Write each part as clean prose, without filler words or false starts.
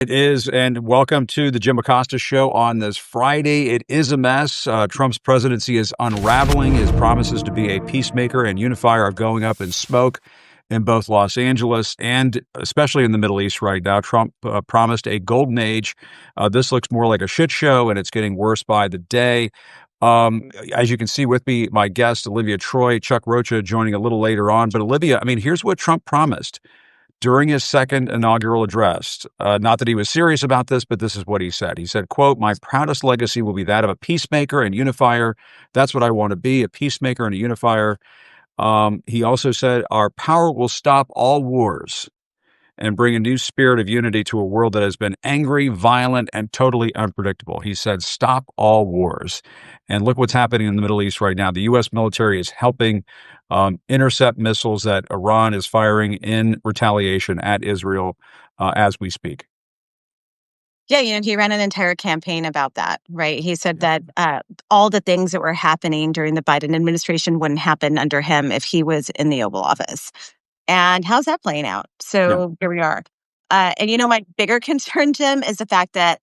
It is, and welcome to the Jim Acosta Show on this Friday. It is a mess. Trump's presidency is unraveling. His promises to be a peacemaker and unifier are going up in smoke in both Los Angeles and especially in the Middle East right now. Trump promised a golden age. This looks more like a shit show, and it's getting worse by the day. As you can see with me, my guest, Olivia Troye, Chuck Rocha joining a little later on. But Olivia, I mean, here's what Trump promised during his second inaugural address. Not that he was serious about this, but this is what he said. He said, quote, "My proudest legacy will be that of a peacemaker and unifier. That's what I want to be, a peacemaker and a unifier." He also said, "Our power will stop all wars and bring a new spirit of unity to a world that has been angry, violent, and totally unpredictable." He said, "Stop all wars." And look what's happening in the Middle East right now. The U.S. military is helping intercept missiles that Iran is firing in retaliation at Israel as we speak. Yeah, he ran an entire campaign about that, right? He said that all the things that were happening during the Biden administration wouldn't happen under him if he was in the Oval Office. And how's that playing out? So here we are. And my bigger concern, Jim, is the fact that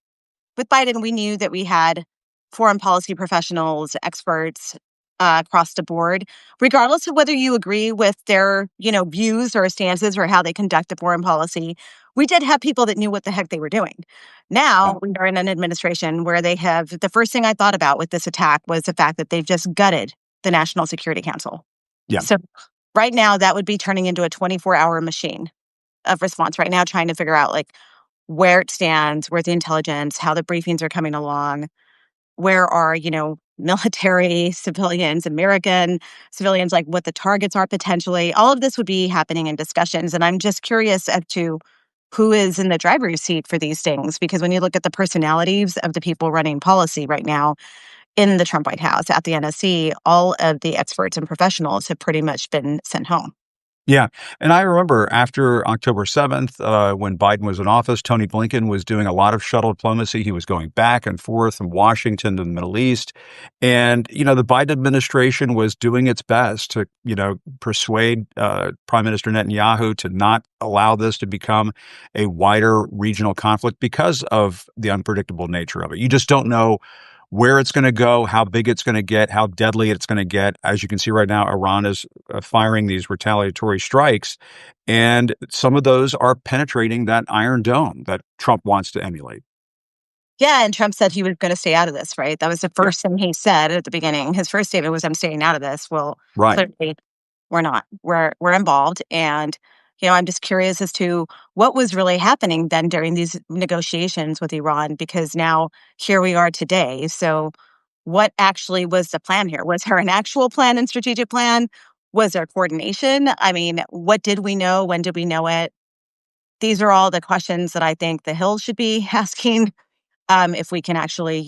with Biden, we knew that we had foreign policy professionals, experts across the board, regardless of whether you agree with their, views or stances or how they conduct the foreign policy. We did have people that knew what the heck they were doing. Now we are in an administration where they have, the first thing I thought about with this attack was the fact that they've just gutted the National Security Council. Yeah. So right now, that would be turning into a 24-hour machine of response right now, trying to figure out where it stands, where the intelligence, how the briefings are coming along, where are, military civilians, American civilians, what the targets are potentially. All of this would be happening in discussions. And I'm just curious as to who is in the driver's seat for these things, because when you look at the personalities of the people running policy right now in the Trump White House, at the NSC, all of the experts and professionals have pretty much been sent home. Yeah. And I remember after October 7th, when Biden was in office, Tony Blinken was doing a lot of shuttle diplomacy. He was going back and forth from Washington to the Middle East. And, the Biden administration was doing its best to, persuade Prime Minister Netanyahu to not allow this to become a wider regional conflict because of the unpredictable nature of it. You just don't know where it's going to go, how big it's going to get, how deadly it's going to get. As you can see right now, Iran is firing these retaliatory strikes, and some of those are penetrating that Iron Dome that Trump wants to emulate. Yeah, and Trump said he was going to stay out of this, right? That was the first thing he said at the beginning. His first statement was, "I'm staying out of this." Well, Right. clearly we're not. We're involved. And, I'm just curious as to what was really happening then during these negotiations with Iran, because now here we are today. So what actually was the plan here? Was there an actual plan and strategic plan? Was there coordination? I mean, what did we know? When did we know it? These are all the questions that I think the Hill should be asking. If we can actually,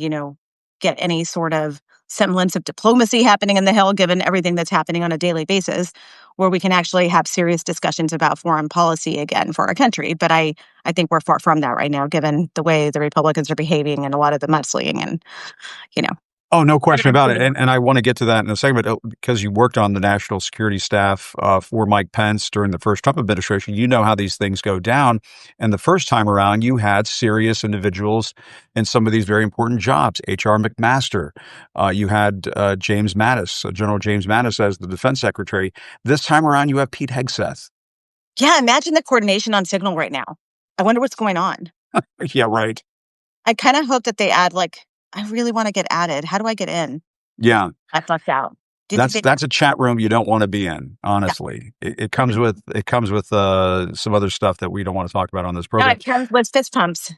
get any sort of semblance of diplomacy happening in the Hill, given everything that's happening on a daily basis, where we can actually have serious discussions about foreign policy again for our country. But I think we're far from that right now, given the way the Republicans are behaving and a lot of the mudslinging and, you know. Oh, no question about it. And I want to get to that in a segment because you worked on the national security staff for Mike Pence during the first Trump administration. You know how these things go down. And the first time around, you had serious individuals in some of these very important jobs. H.R. McMaster. You had James Mattis, General James Mattis as the defense secretary. This time around, you have Pete Hegseth. Yeah, imagine the coordination on Signal right now. I wonder what's going on. Yeah, right. I kind of hope that they add I really want to get added. How do I get in? Yeah. I fucked out. That's a chat room you don't want to be in, honestly. Yeah. It comes with some other stuff that we don't want to talk about on this program. It comes with fist pumps.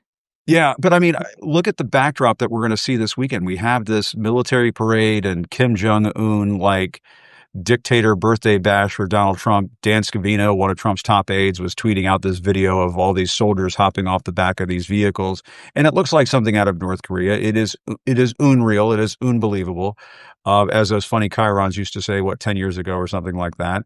Yeah, but I mean, look at the backdrop that we're going to see this weekend. We have this military parade and Kim Jong-un Dictator birthday bash for Donald Trump. Dan Scavino, one of Trump's top aides, was tweeting out this video of all these soldiers hopping off the back of these vehicles. And it looks like something out of North Korea. It is unreal. It is unbelievable. As those funny chyrons used to say, 10 years ago or something like that.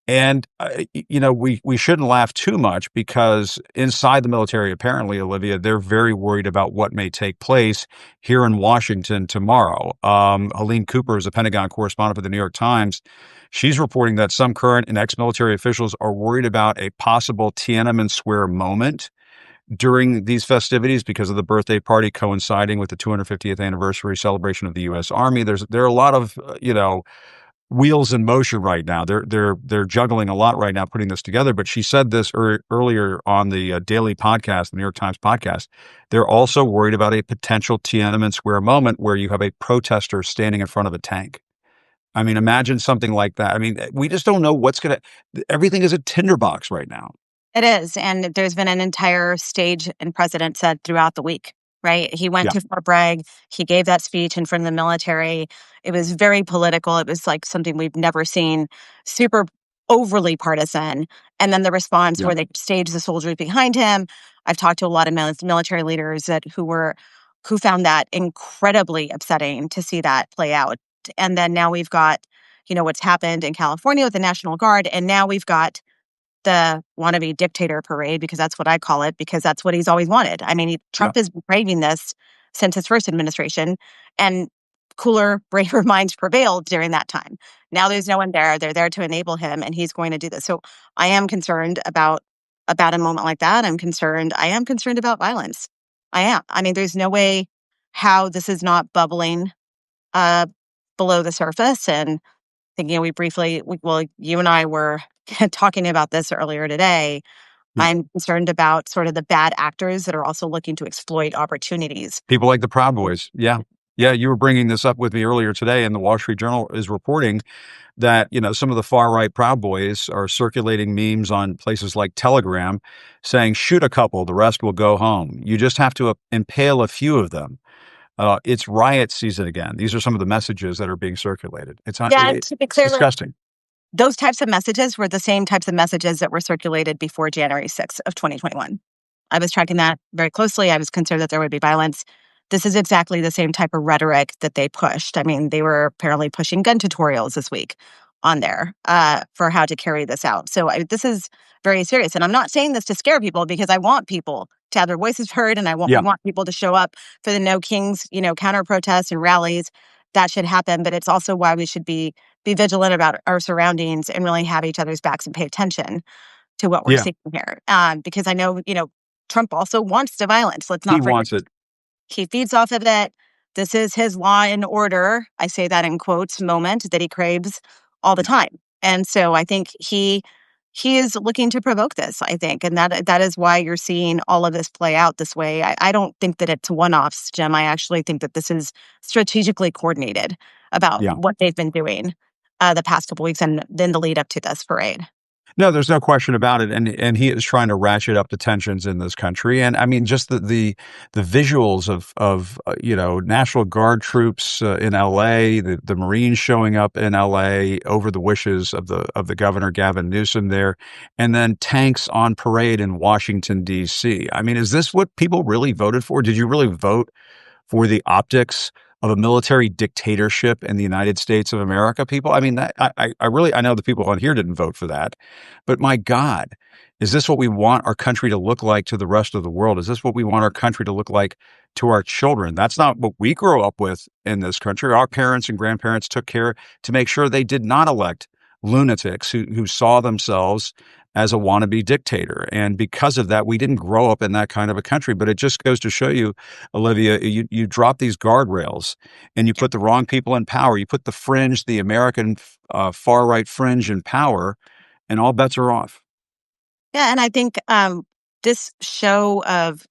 And, we shouldn't laugh too much because inside the military, apparently, Olivia, they're very worried about what may take place here in Washington tomorrow. Helene Cooper is a Pentagon correspondent for the New York Times. She's reporting that some current and ex-military officials are worried about a possible Tiananmen Square moment during these festivities because of the birthday party coinciding with the 250th anniversary celebration of the U.S. Army. There are a lot of wheels in motion right now. They're juggling a lot right now putting this together. But she said this earlier on the daily podcast, the New York Times podcast. They're also worried about a potential Tiananmen Square moment where you have a protester standing in front of a tank. I mean, imagine something like that. I mean, we just don't know what's going to. Everything is a tinderbox right now. It is, and there's been an entire stage and precedent set throughout the week, right? He went Yeah, to Fort Bragg. He gave that speech in front of the military. It was very political. It was like something we've never seen, super overly partisan. And then the response yeah, where they staged the soldiers behind him. I've talked to a lot of military leaders who found that incredibly upsetting to see that play out. And then now we've got, what's happened in California with the National Guard, and now we've got the wannabe dictator parade, because that's what I call it, because that's what he's always wanted. I mean, yeah, Trump has been craving this since his first administration, and cooler, braver minds prevailed during that time. Now there's no one there. They're there to enable him, and he's going to do this. So I am concerned about a moment like that. I am concerned about violence. I am. I mean, there's no way how this is not bubbling uh, below the surface. And thinking you and I were talking about this earlier today. yeah. I'm concerned about sort of the bad actors that are also looking to exploit opportunities. People like the Proud Boys. Yeah. Yeah, you were bringing this up with me earlier today, and the Wall Street Journal is reporting that, some of the far-right Proud Boys are circulating memes on places like Telegram saying, "Shoot a couple, the rest will go home. You just have to impale a few of them. It's riot season again." These are some of the messages that are being circulated. Yeah, and to be It's clear, disgusting. those types of messages were the same types of messages that were circulated before January 6th of 2021. I was tracking that very closely. I was concerned that there would be violence. This is exactly the same type of rhetoric that they pushed. I mean, they were apparently pushing gun tutorials this week on there for how to carry this out. So this is very serious. And I'm not saying this to scare people, because I want people to have their voices heard, and we Yeah, want people to show up for the No Kings, counter protests and rallies. That should happen. But it's also why we should be vigilant about our surroundings and really have each other's backs and pay attention to what we're yeah. seeing here. Because I know, Trump also wants the violence. Let's He not forget. wants it. He feeds off of it. This is his law and order, I say that in quotes, moment that he craves all the time. And so I think he is looking to provoke this, I think. And that is why you're seeing all of this play out this way. I don't think that it's one-offs, Jim. I actually think that this is strategically coordinated about Yeah. what they've been doing the past couple weeks, and then the lead up to this parade. No, there's no question about it, and he is trying to ratchet up the tensions in this country, and I mean, just the visuals of National Guard troops in L.A., the Marines showing up in L.A. over the wishes of the governor Gavin Newsom there, and then tanks on parade in Washington D.C. I mean, is this what people really voted for? Did you really vote for the optics of a military dictatorship in the United States of America, people? I mean, that I know the people on here didn't vote for that, but my God, is this what we want our country to look like to the rest of the world? Is this what we want our country to look like to our children? That's not what we grew up with in this country. Our parents and grandparents took care to make sure they did not elect lunatics who saw themselves as a wannabe dictator. And because of that, we didn't grow up in that kind of a country. But it just goes to show you, Olivia, you drop these guardrails and you put the wrong people in power. You put the fringe, the American far right fringe in power, and all bets are off. Yeah, and I think this show of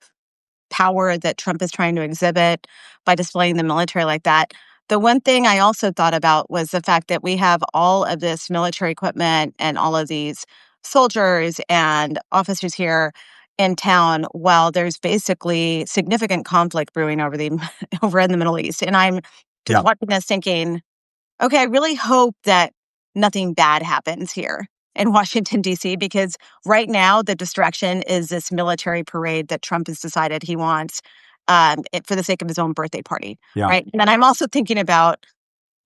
power that Trump is trying to exhibit by displaying the military like that. The one thing I also thought about was the fact that we have all of this military equipment and all of these soldiers and officers here in town, while there's basically significant conflict brewing over in the Middle East. And I'm just Yeah, watching this thinking, okay, I really hope that nothing bad happens here in Washington, D.C., because right now the distraction is this military parade that Trump has decided he wants for the sake of his own birthday party, yeah, right? And then I'm also thinking about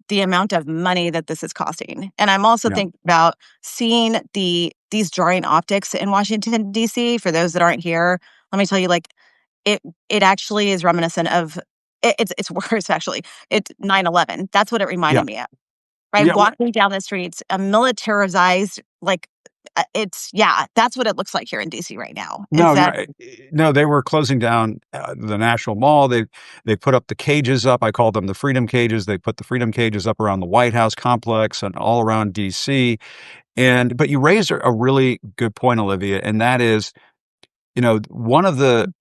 the amount of money that this is costing. And I'm also yeah, thinking about seeing these jarring optics in Washington, D.C. For those that aren't here, let me tell you, like, it actually is reminiscent of, it's worse, actually. It's 9/11. That's what it yeah, reminded me of. Right, yeah. walking down the streets, a militarized, like, yeah, that's what it looks like here in DC right now. Is No, no, that no. They were closing down the National Mall. They put up the cages up. I called them the Freedom Cages. They put the Freedom Cages up around the White House complex and all around DC. But you raised a really good point, Olivia, and that is, one of the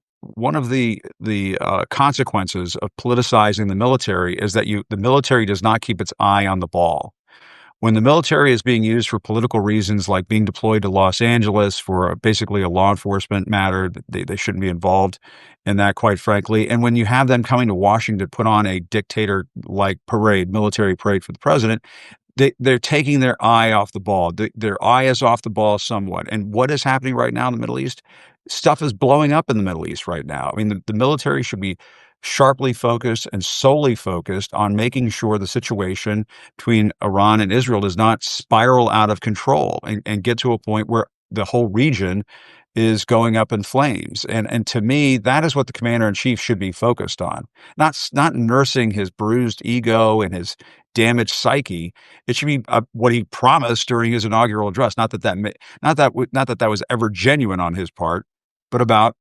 consequences of politicizing the military is that the military does not keep its eye on the ball. When the military is being used for political reasons, like being deployed to Los Angeles for basically a law enforcement matter, they shouldn't be involved in that, quite frankly. And when you have them coming to Washington to put on a dictator-like parade, military parade for the president, they're taking their eye off the ball. Their eye is off the ball somewhat. And what is happening right now in the Middle East? Stuff is blowing up in the Middle East right now. I mean, the military should be sharply focused and solely focused on making sure the situation between Iran and Israel does not spiral out of control and get to a point where the whole region is going up in flames. And to me, that is what the commander in chief should be focused on. Not nursing his bruised ego and his damaged psyche. It should be what he promised during his inaugural address. Not that was ever genuine on his part, but about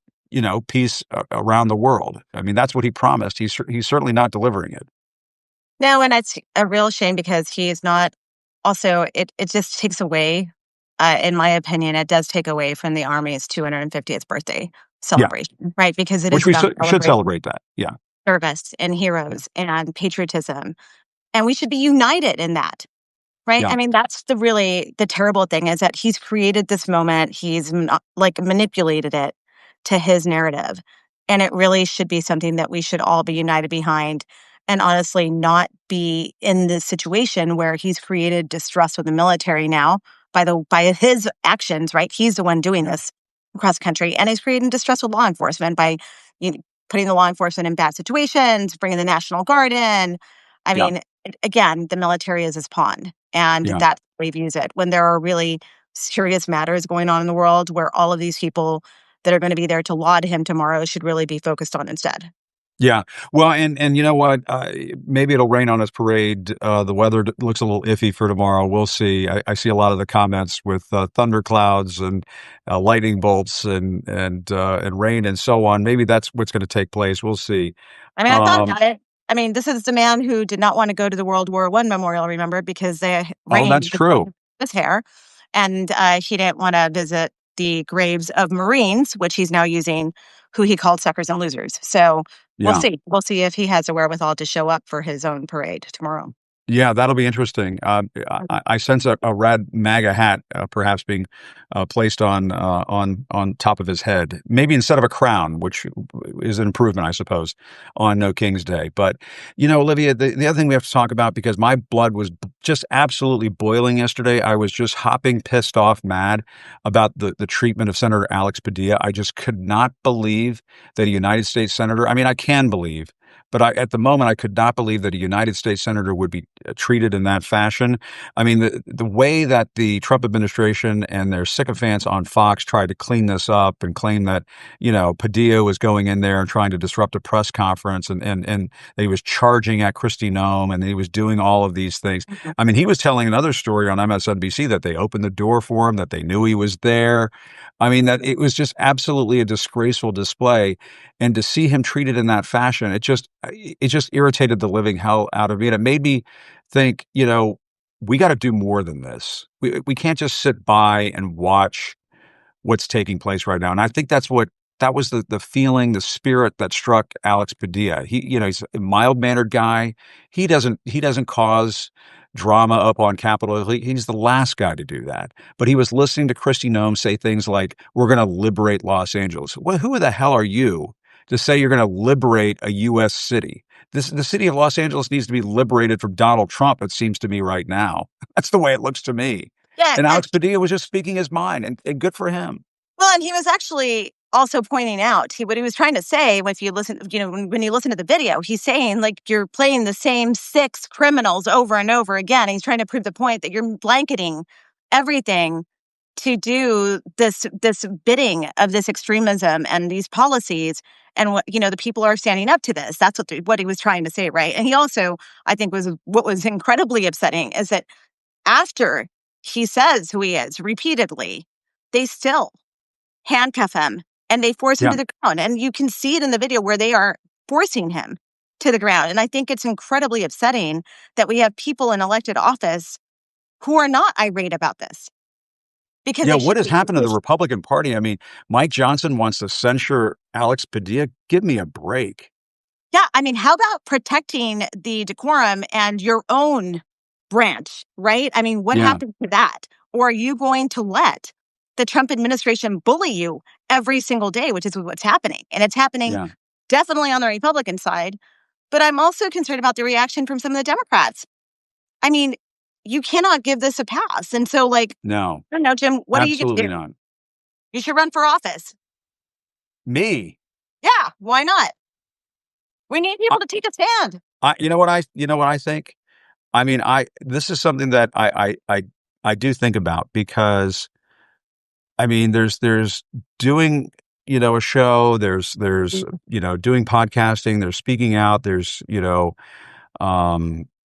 peace around the world. I mean, that's what he promised. He's certainly not delivering it. no, and it's a real shame because he is not. Also, it just takes away, in my opinion, it does take away from the Army's 250th birthday Yeah, celebration, right? Because it is which we about should celebrating celebrate that. Yeah, service and yeah, heroes and patriotism, and we should be united in that. Right? yeah, I mean, that's the terrible thing is that he's created this moment. He's like manipulated it to his narrative. And it really should be something that we should all be united behind and honestly not be in this situation where he's created distrust with the military now by his actions, right? He's the one doing this across the country. And he's creating distrust with law enforcement by you know, putting the law enforcement in bad situations, bringing the National Guard in. I yeah, mean, again, the military is his pawn. And yeah. that's the way he views it. When there are really serious matters going on in the world where all of these people that are going to be there to laud him tomorrow should really be focused on instead. Yeah. Well, and you know what? Maybe it'll rain on his parade. The weather looks a little iffy for tomorrow. We'll see. I see a lot of the comments with thunderclouds and lightning bolts and rain and so on. Maybe that's what's going to take place. We'll see. I mean, I thought Um, about it. I mean, this is the man who did not want to go to the World War I memorial, remember, because the oh, that's rain was true. in his hair. And he didn't want to visit the graves of Marines, which he's now using, who he called suckers and losers. So we'll Yeah. see. We'll see if he has the wherewithal to show up for his own parade tomorrow. Yeah, that'll be interesting. I sense a rad MAGA hat perhaps being placed on top of his head, maybe instead of a crown, which is an improvement, I suppose, on No King's Day. But Olivia, the other thing we have to talk about, because my blood was just absolutely boiling yesterday. I was just hopping, pissed off, mad about the treatment of Senator Alex Padilla. I just could not believe that a United States senator. I mean, I can believe. But at the moment, I could not believe that a United States senator would be treated in that fashion. I mean, the way that the Trump administration and their sycophants on Fox tried to clean this up and claim that, Padilla was going in there and trying to disrupt a press conference and that he was charging at Kristi Noem and he was doing all of these things. Mhm. I mean, he was telling another story on MSNBC that they opened the door for him, that they knew he was there. I mean, that it was just absolutely a disgraceful display. And to see him treated in that fashion, it just irritated the living hell out of me. And it made me think, we got to do more than this. We can't just sit by and watch what's taking place right now. And I think that was the feeling, the spirit that struck Alex Padilla. He's a mild-mannered guy. He doesn't cause drama up on Capitol Hill. He's the last guy to do that. But he was listening to Kristi Noem say things like, "We're going to liberate Los Angeles." Well, who the hell are you to say you're going to liberate a U.S. city? The city of Los Angeles needs to be liberated from Donald Trump, it seems to me right now. That's the way it looks to me. Yeah, And Alex Padilla was just speaking his mind, and good for him. well, and he was actually also pointing out what he was trying to say. If you listen, when you listen to the video, he's saying like you're playing the same six criminals over and over again. He's trying to prove the point that you're blanketing everything to do this bidding of this extremism and these policies. And the people are standing up to this. That's what he was trying to say, right? And he also, I think, what was incredibly upsetting is that after he says who he is repeatedly, they still handcuff him and they force him Yeah. to the ground. And you can see it in the video where they are forcing him to the ground. And I think it's incredibly upsetting that we have people in elected office who are not irate about this because Yeah, they what should has be. happened to the Republican Party? I mean, Mike Johnson wants to censure Alex Padilla. Give me a break. Yeah, I mean, how about protecting the decorum and your own branch, right? I mean, what Yeah, happened to that? Or are you going to let the Trump administration bully you every single day, which is what's happening? And it's happening yeah. definitely on the Republican side. But I'm also concerned about the reaction from some of the Democrats. I mean, you cannot give this a pass. And so, like, No, I don't know, Jim, what are you going to absolutely do? not. You should run for office. Me? Yeah, why not? We need I, people to take a stand. you know what I think? I mean, this is something that I do think about because I mean, there's doing, a show, there's, doing podcasting, there's speaking out, there's,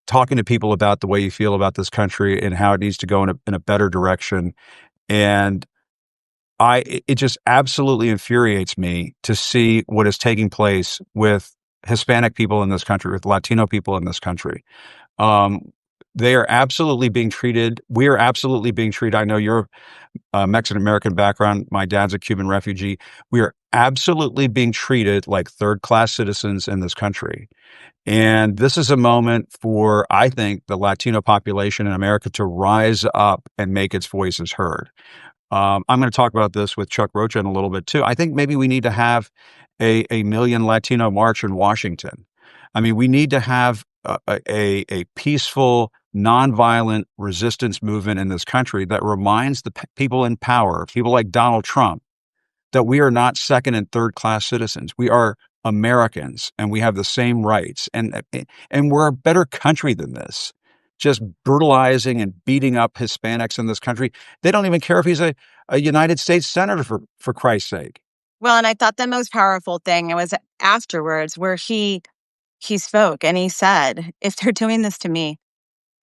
talking to people about the way you feel about this country and how it needs to go in a better direction. And it just absolutely infuriates me to see what is taking place with Hispanic people in this country, with Latino people in this country. Um, they are absolutely being treated. We are absolutely being treated. I know you're Mexican American background. My dad's a Cuban refugee. We are absolutely being treated like third class citizens in this country. And this is a moment for, I think, the Latino population in America to rise up and make its voices heard. I'm going to talk about this with Chuck Rocha in a little bit too. I think maybe we need to have a million Latino march in Washington. I mean, we need to have a peaceful, nonviolent resistance movement in this country that reminds the people in power, people like Donald Trump, that we are not second and third class citizens. We are Americans and we have the same rights. And we're a better country than this. Just brutalizing and beating up Hispanics in this country. They don't even care if he's a United States senator for Christ's sake. Well, and I thought the most powerful thing it was afterwards where he spoke and he said, "If they're doing this to me,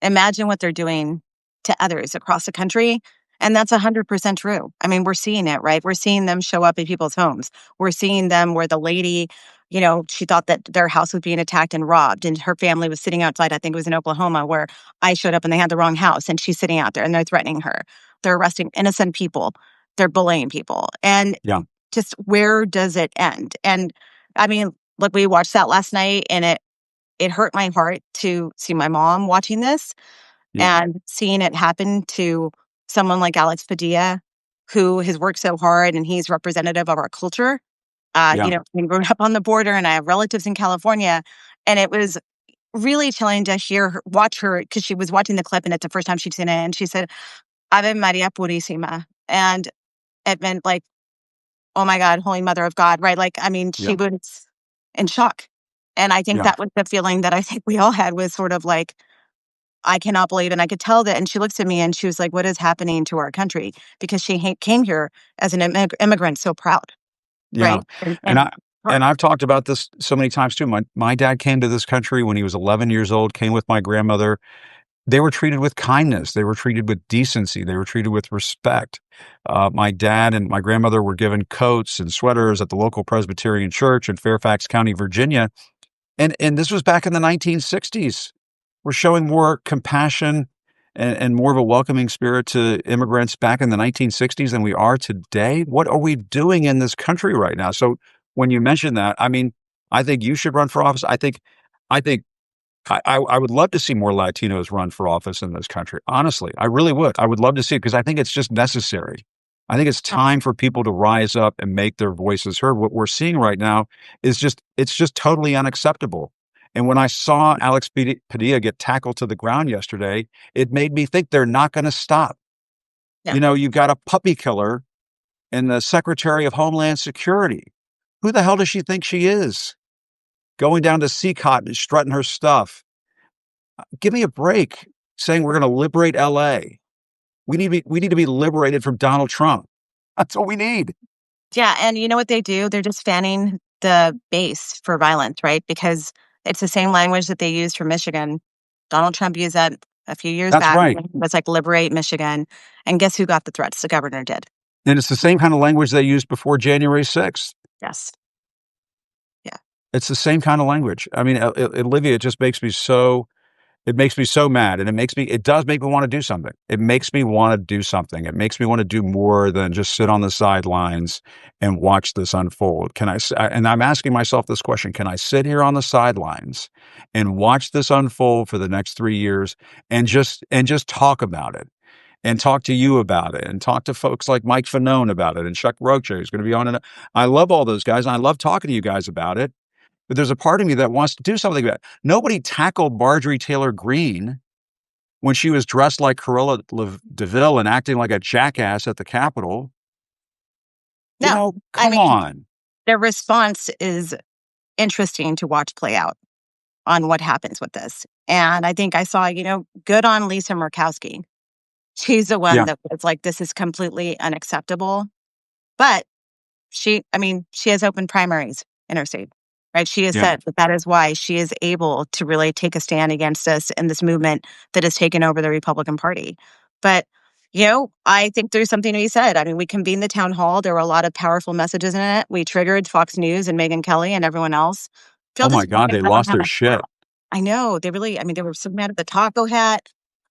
imagine what they're doing to others across the country." And that's 100% true. I mean, we're seeing it, right? We're seeing them show up in people's homes. We're seeing them where the lady, she thought that their house was being attacked and robbed, and her family was sitting outside. I think it was in Oklahoma where I showed up and they had the wrong house, and she's sitting out there and they're threatening her. They're arresting innocent people. They're bullying people. And Yeah, just where does it end? And I mean, look, we watched that last night and it hurt my heart to see my mom watching this yeah, and seeing it happen to someone like Alex Padilla, who has worked so hard and he's representative of our culture. yeah, We grew up on the border and I have relatives in California. And it was really chilling to watch her, because she was watching the clip and it's the first time she'd seen it. And she said, Ave Maria Purísima. And it meant like, oh my God, Holy Mother of God, right? Like, I mean, she yeah, was in shock. And I think yeah, that was the feeling that I think we all had, was sort of like, I cannot believe, and I could tell that. And she looks at me and she was like, what is happening to our country? Because she came here as an immigrant, so proud, yeah. right? And, And and I her- and I've talked about this so many times too. My dad came to this country when he was 11 years old. Came with my grandmother. They were treated with kindness. They were treated with decency. They were treated with respect. My dad and my grandmother were given coats and sweaters at the local Presbyterian church in Fairfax County, Virginia. And this was back in the 1960s. We're showing more compassion and more of a welcoming spirit to immigrants back in the 1960s than we are today. What are we doing in this country right now? So when you mention that, I mean, I think you should run for office. I think I would love to see more Latinos run for office in this country. Honestly, I really would. I would love to see it because I think it's just necessary. I think it's time for people to rise up and make their voices heard. What we're seeing right now is it's just totally unacceptable. And when I saw Alex Padilla get tackled to the ground yesterday, it made me think they're not going to stop. yeah, You've got a puppy killer and the Secretary of Homeland Security. Who the hell does she think she is? Going down to CCOT and strutting her stuff. Give me a break saying we're going to liberate LA. We need to be liberated from Donald Trump. That's what we need. yeah. And you know what they do? They're just fanning the base for violence, right? Because it's the same language that they used for Michigan. Donald Trump used that a few years That's back. right. It was like liberate Michigan. And guess who got the threats? The governor did. And it's the same kind of language they used before January 6th. Yes. Yeah. It's the same kind of language. I mean, Olivia, it makes me so mad, and it does make me want to do something. It makes me want to do something. It makes me want to do more than just sit on the sidelines and watch this unfold. And I'm asking myself this question, can I sit here on the sidelines and watch this unfold for the next 3 years and just talk about it and talk to you about it and talk to folks like Mike Fanone about it and Chuck Rocha, who's going to be on it. I love all those guys, and I love talking to you guys about it. But there's a part of me that wants to do something about it. Nobody tackled Marjorie Taylor Greene when she was dressed like Cruella DeVille and acting like a jackass at the Capitol. No, I Come mean, on. their response is interesting to watch play out on what happens with this. And I think I saw, good on Lisa Murkowski. She's the one Yeah, that was like, this is completely unacceptable. But she has open primaries in her state, right? She has yeah. said that is why she is able to really take a stand against us in this movement that has taken over the Republican Party. But, I think there's something to be said. I mean, we convened the town hall. There were a lot of powerful messages in it. We triggered Fox News and Megyn Kelly and everyone else. Oh Feel this my God, they I don't lost have their a shit. I know. They were so mad at the taco hat.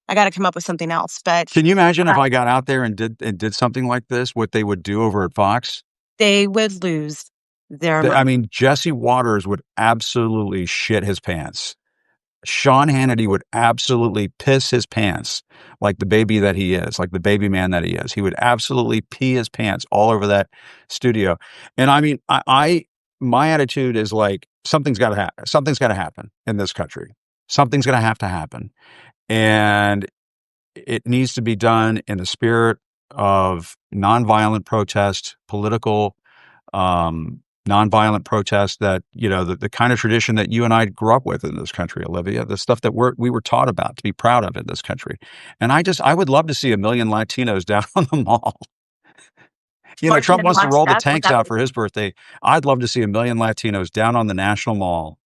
I got to come up with something else. But Can you imagine if uh, I got out there and did something like this, what they would do over at Fox? they would lose their I mind. mean, Jesse Waters would absolutely shit his pants. Sean Hannity would absolutely piss his pants like the baby that he is, like the baby man that he is. He would absolutely pee his pants all over that studio. And I mean, my attitude is like something's got to happen. Something's got to happen in this country. Something's going to have to happen, and it needs to be done in the spirit of nonviolent protest, political nonviolent protest that, the kind of tradition that you and I grew up with in this country, Olivia, the stuff that we were taught about to be proud of in this country. And I would love to see 1 million Latinos down on the mall. Trump Fortunate wants to watch roll the that. tanks out for his birthday. I'd love to see 1 million Latinos down on the National Mall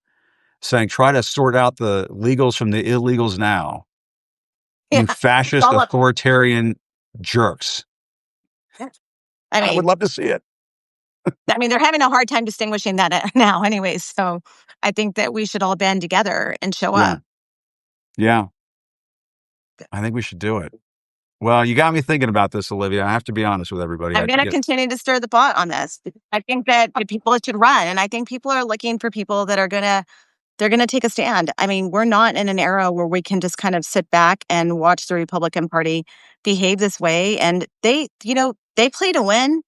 saying, try to sort out the legals from the illegals now. Yeah, You fascist, all of authoritarian jerks. it. I would love to see it. They're having a hard time distinguishing that now, anyways. So I think that we should all band together and show Yeah. up. Yeah. I think we should do it. Well, you got me thinking about this, Olivia. I have to be honest with everybody. I'm going to continue to stir the pot on this. I think that the people should run, and I think people are looking for people that are they're going to take a stand. I mean, we're not in an era where we can just kind of sit back and watch the Republican Party behave this way. And they play to win.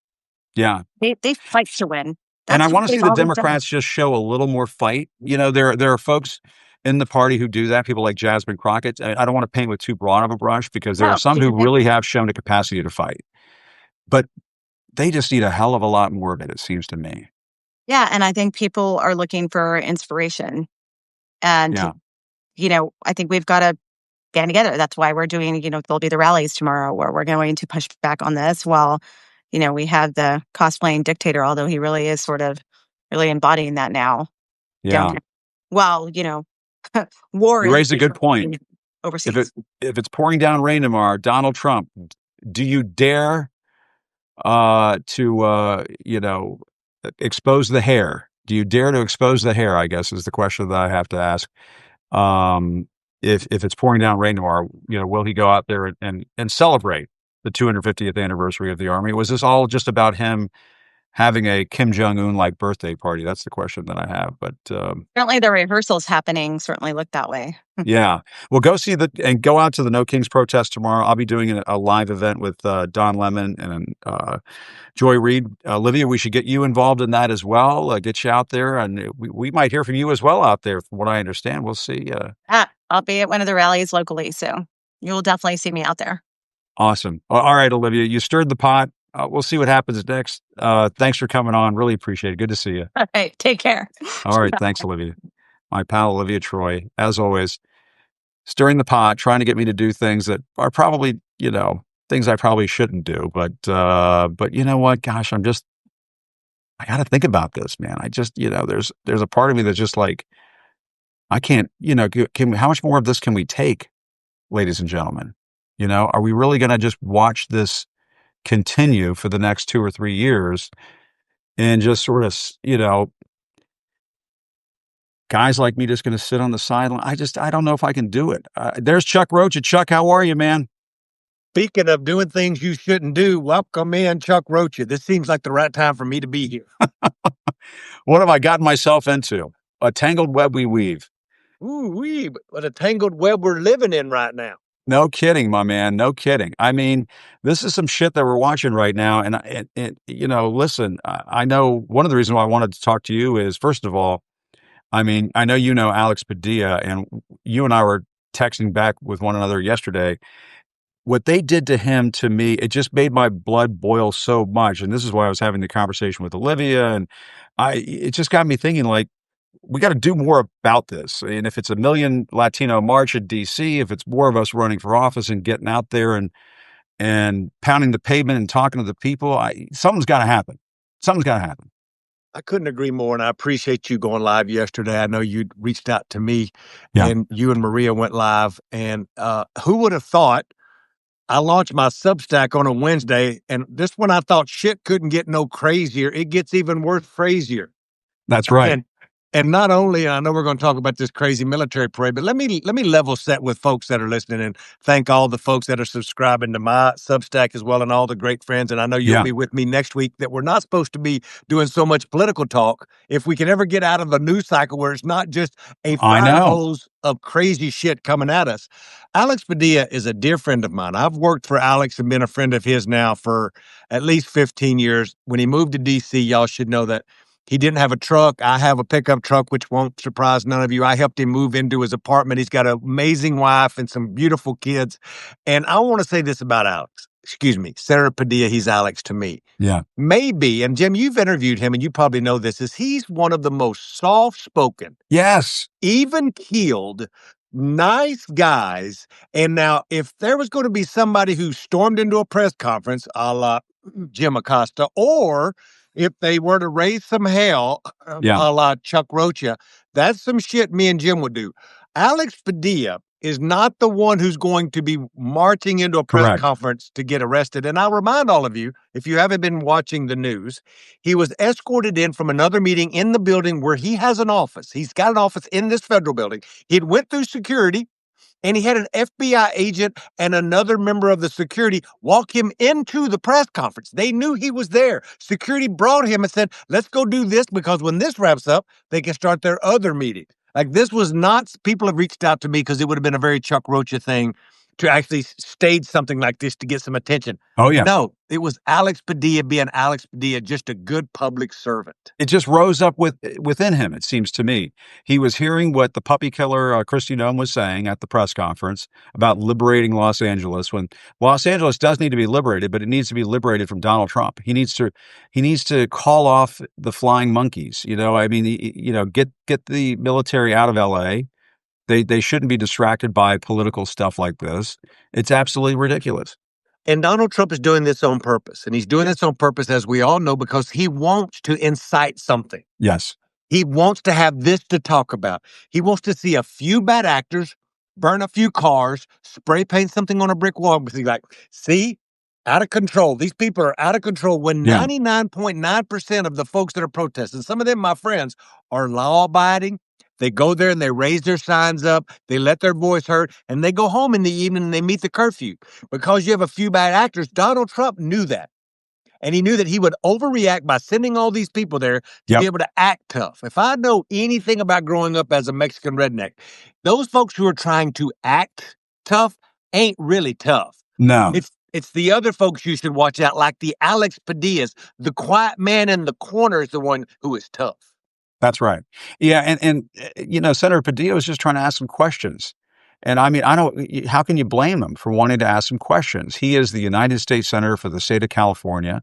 Yeah. They fight to win. And I That's what want to see they've the always done. Democrats just show a little more fight. There are folks in the party who do that, people like Jasmine Crockett. I don't want to paint with too broad of a brush because there are No, some who really have shown a capacity to fight. But they just need a hell of a lot more of it seems to me. yeah, and I think people are looking for inspiration. And, Yeah. I think we've got to band together. That's why we're doing, there'll be the rallies tomorrow where we're going to push back on this while, we have the cosplaying dictator, although he really is sort of really embodying that now Yeah. downtown. Well, war You is raised a good point. overseas. If it's pouring down rain tomorrow, Donald Trump, do you dare to expose the hair? Do you dare to expose the hair, I guess is the question that I have to ask. If it's pouring down rain tomorrow, will he go out there and celebrate the 250th anniversary of the Army? Was this all just about him having a Kim Jong-un like birthday party? That's the question that I have. But Certainly the rehearsals happening certainly look that way. yeah, well, go out to the No Kings protest tomorrow. I'll be doing a live event with Don Lemon and Joy Reid. Olivia, we should get you involved in that as well. Get you out there, and we might hear from you as well out there. From what I understand, we'll see. I'll be at one of the rallies locally, so you'll definitely see me out there. Awesome. All right, Olivia, you stirred the pot. We'll see what happens next. Thanks for coming on. Really appreciate it. Good to see you. All right, take care. All right, thanks, Olivia. My pal, Olivia Troye, as always, stirring the pot, trying to get me to do things that are probably, things I probably shouldn't do. But you know what? Gosh, I got to think about this, man. There's a part of me that's just like, I can't, how much more of this can we take? ladies and gentlemen? You know, are we really going to just watch this continue for the next 2 or 3 years and just sort of, guys like me just going to sit on the sideline? I don't know if I can do it. There's Chuck Rocha. Chuck, how are you, man? Speaking of doing things you shouldn't do, welcome in Chuck Rocha. This seems like the right time for me to be here. What have I gotten myself into? A tangled web we weave. Ooh, what a tangled web we're living in right now. No kidding, my man. No kidding. I mean, this is some shit that we're watching right now. And, listen, I know one of the reasons why I wanted to talk to you is, first of all, I mean, I know you know Alex Padilla, and you and I were texting back with one another yesterday. What they did to him, to me, it just made my blood boil so much. And this is why I was having the conversation with Olivia. And it just got me thinking, like, we got to do more about this. And if it's a million Latino march in DC, if it's more of us running for office and getting out there and pounding the pavement and talking to the people, something's got to happen. Something's got to happen. I couldn't agree more, and I appreciate you going live yesterday. I know you reached out to me, Yeah. and you and Maria went live. And who would have thought? I launched my Substack on a Wednesday, and this one I thought shit couldn't get no crazier. It gets even worse crazier. That's right. And not only, I know we're going to talk about this crazy military parade, but let me level set with folks that are listening and thank all the folks that are subscribing to my Substack as well, and all the great friends. And I know you'll be with me next week, that we're not supposed to be doing so much political talk. If we can ever get out of the news cycle where it's not just a fire hose of crazy shit coming at us. Alex Padilla is a dear friend of mine. I've worked for Alex and been a friend of his now for at least 15 years. When he moved to DC, y'all should know that he didn't have a truck. I have a pickup truck, which won't surprise none of you. I helped him move into his apartment. He's got an amazing wife and some beautiful kids. And I want to say this about Alex. Excuse me, Senator Padilla, he's Alex to me. Yeah. Maybe, and Jim, you've interviewed him and you probably know this, is he's one of the most soft-spoken, yes, even-keeled, nice guys. And now, if there was going to be somebody who stormed into a press conference, a la Jim Acosta, or if they were to raise some hell, a la Chuck Rocha, that's some shit me and Jim would do. Alex Padilla is not the one who's going to be marching into a press conference to get arrested. And I'll remind all of you, if you haven't been watching the news, he was escorted in from another meeting in the building where he has an office. He's got an office in this federal building. He'd went through security, and he had an FBI agent and another member of the security walk him into the press conference. They knew he was there. Security brought him and said, let's go do this, because when this wraps up, they can start their other meeting. Like, this was not, people have reached out to me because it would have been a very Chuck Rocha thing to actually stage something like this to get some attention. Oh, yeah. No, it was Alex Padilla being Alex Padilla, just a good public servant. It just rose up within him, it seems to me. He was hearing what the puppy killer, Kristi Noem, was saying at the press conference about liberating Los Angeles, when Los Angeles does need to be liberated, but it needs to be liberated from Donald Trump. He needs to call off the flying monkeys. I mean, get the military out of LA. They shouldn't be distracted by political stuff like this. It's absolutely ridiculous. And Donald Trump is doing this on purpose. And he's doing this on purpose, as we all know, because he wants to incite something. Yes. He wants to have this to talk about. He wants to see a few bad actors burn a few cars, spray paint something on a brick wall, because he's like, see, out of control. These people are out of control, when 99.9% of the folks that are protesting, some of them, my friends, are law-abiding. They go there and they raise their signs up, they let their voice heard, and they go home in the evening and they meet the curfew. Because you have a few bad actors, Donald Trump knew that. And he knew that he would overreact by sending all these people there to be able to act tough. If I know anything about growing up as a Mexican redneck, those folks who are trying to act tough ain't really tough. No. It's the other folks you should watch out, like the Alex Padillas. The quiet man in the corner is the one who is tough. That's right. Yeah, and Senator Padilla was just trying to ask some questions. And I mean, how can you blame him for wanting to ask some questions? He is the United States Senator for the state of California,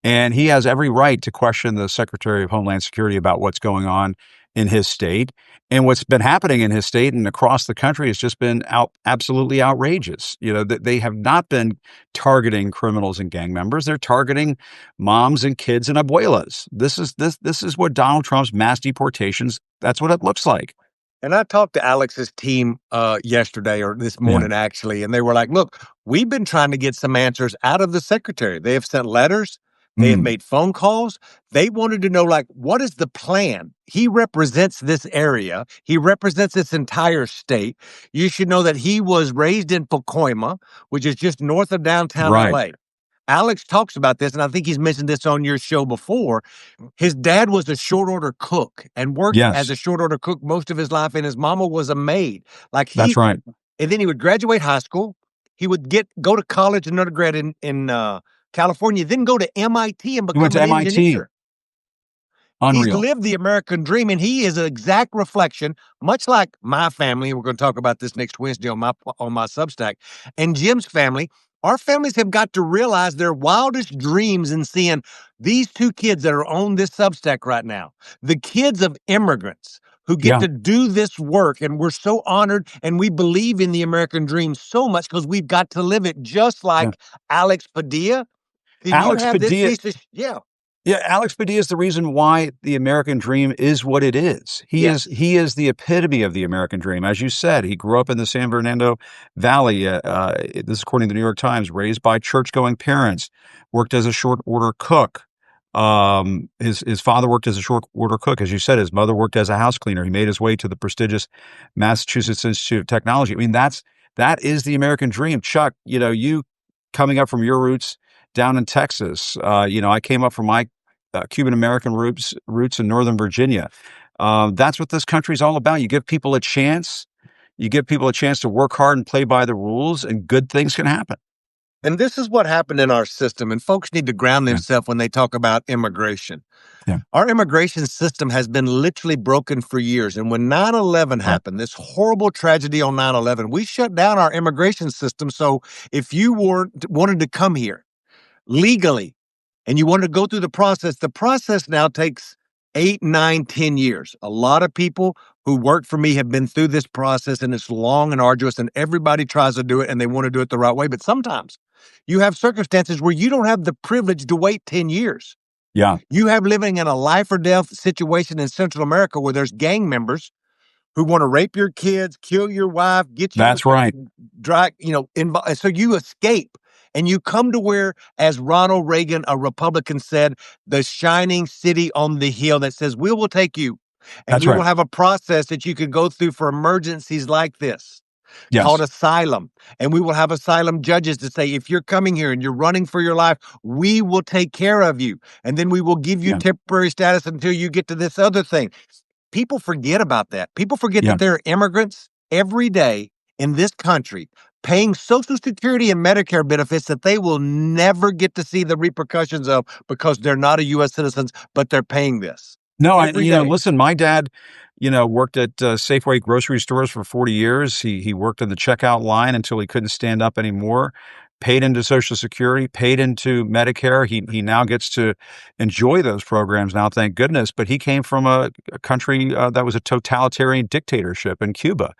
and he has every right to question the Secretary of Homeland Security about what's going on in his state. And what's been happening in his state and across the country has just been absolutely outrageous. They have not been targeting criminals and gang members. They're targeting moms and kids and abuelas. This is what Donald Trump's mass deportations, that's what it looks like. And I talked to Alex's team yesterday or this morning, actually, and they were like, look, we've been trying to get some answers out of the secretary. They have sent letters. They have made phone calls. They wanted to know, like, what is the plan? He represents this area. He represents this entire state. You should know that he was raised in Pacoima, which is just north of downtown LA. Alex talks about this, and I think he's mentioned this on your show before. His dad was a short order cook and worked as a short order cook most of his life, and his mama was a maid. That's right. And then he would graduate high school. He would go to college and undergrad in California, then go to MIT and become an engineer. Unreal. He's lived the American dream, and he is an exact reflection, much like my family. We're going to talk about this next Wednesday on my Substack, and Jim's family. Our families have got to realize their wildest dreams in seeing these two kids that are on this Substack right now, the kids of immigrants who get to do this work. And we're so honored, and we believe in the American dream so much because we've got to live it, just like Alex Padilla. Alex Padilla is the reason why the American dream is what it is. He is the epitome of the American dream. As you said, he grew up in the San Fernando Valley. This is according to the New York Times, raised by church-going parents, worked as a short order cook. His father worked as a short order cook. As you said, his mother worked as a house cleaner. He made his way to the prestigious Massachusetts Institute of Technology. I mean, that is the American dream. Chuck, you coming up from your roots down in Texas, I came up from my Cuban-American roots in Northern Virginia. That's what this country's all about. You give people a chance. You give people a chance to work hard and play by the rules, and good things can happen. And this is what happened in our system, and folks need to ground themselves when they talk about immigration. Our immigration system has been literally broken for years. And when 9/11 happened, this horrible tragedy on 9/11, we shut down our immigration system. So if you wanted to come here legally and you wanted to go through the process now takes 8, 9, 10 years. A lot of people who work for me have been through this process, and it's long and arduous, and everybody tries to do it, and they want to do it the right way. But sometimes you have circumstances where you don't have the privilege to wait 10 years. You have living in a life or death situation in Central America where there's gang members who want to rape your kids, kill your wife, get you. That's right. So you escape. And you come to where, as Ronald Reagan, a Republican, said, the shining city on the hill that says, we will take you. And we will have a process that you can go through for emergencies like this called asylum. And we will have asylum judges to say, if you're coming here and you're running for your life, we will take care of you. And then we will give you temporary status until you get to this other thing. People forget about that. People forget that there are immigrants every day in this country paying Social Security and Medicare benefits that they will never get to see the repercussions of because they're not a U.S. citizens, but they're paying this. No, listen, my dad, worked at Safeway grocery stores for 40 years. He worked in the checkout line until he couldn't stand up anymore, paid into Social Security, paid into Medicare. He now gets to enjoy those programs now, thank goodness. But he came from a country that was a totalitarian dictatorship in Cuba.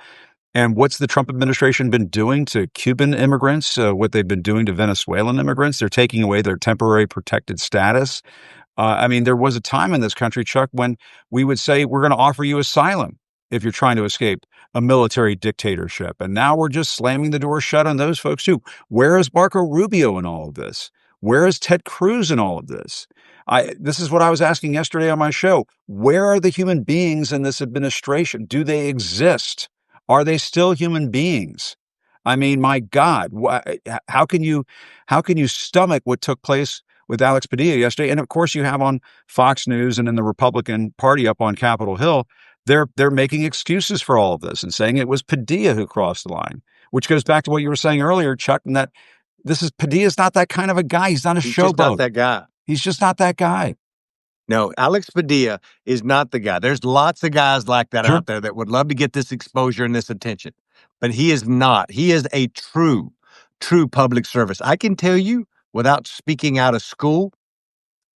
And what's the Trump administration been doing to Cuban immigrants? What they've been doing to Venezuelan immigrants? They're taking away their temporary protected status. There was a time in this country, Chuck, when we would say, we're going to offer you asylum if you're trying to escape a military dictatorship. And now we're just slamming the door shut on those folks too. Where is Marco Rubio in all of this? Where is Ted Cruz in all of this? This is what I was asking yesterday on my show. Where are the human beings in this administration? Do they exist? Are they still human beings? I mean, my God, how can you stomach what took place with Alex Padilla yesterday? And of course, you have on Fox News and in the Republican Party up on Capitol Hill, they're making excuses for all of this and saying it was Padilla who crossed the line, which goes back to what you were saying earlier, Chuck, and that Padilla's not that kind of a guy. He's not a showboat. He's just not that guy. He's just not that guy. No, Alex Padilla is not the guy. There's lots of guys like that out there that would love to get this exposure and this attention, but he is not. He is a true public service. I can tell you, without speaking out of school,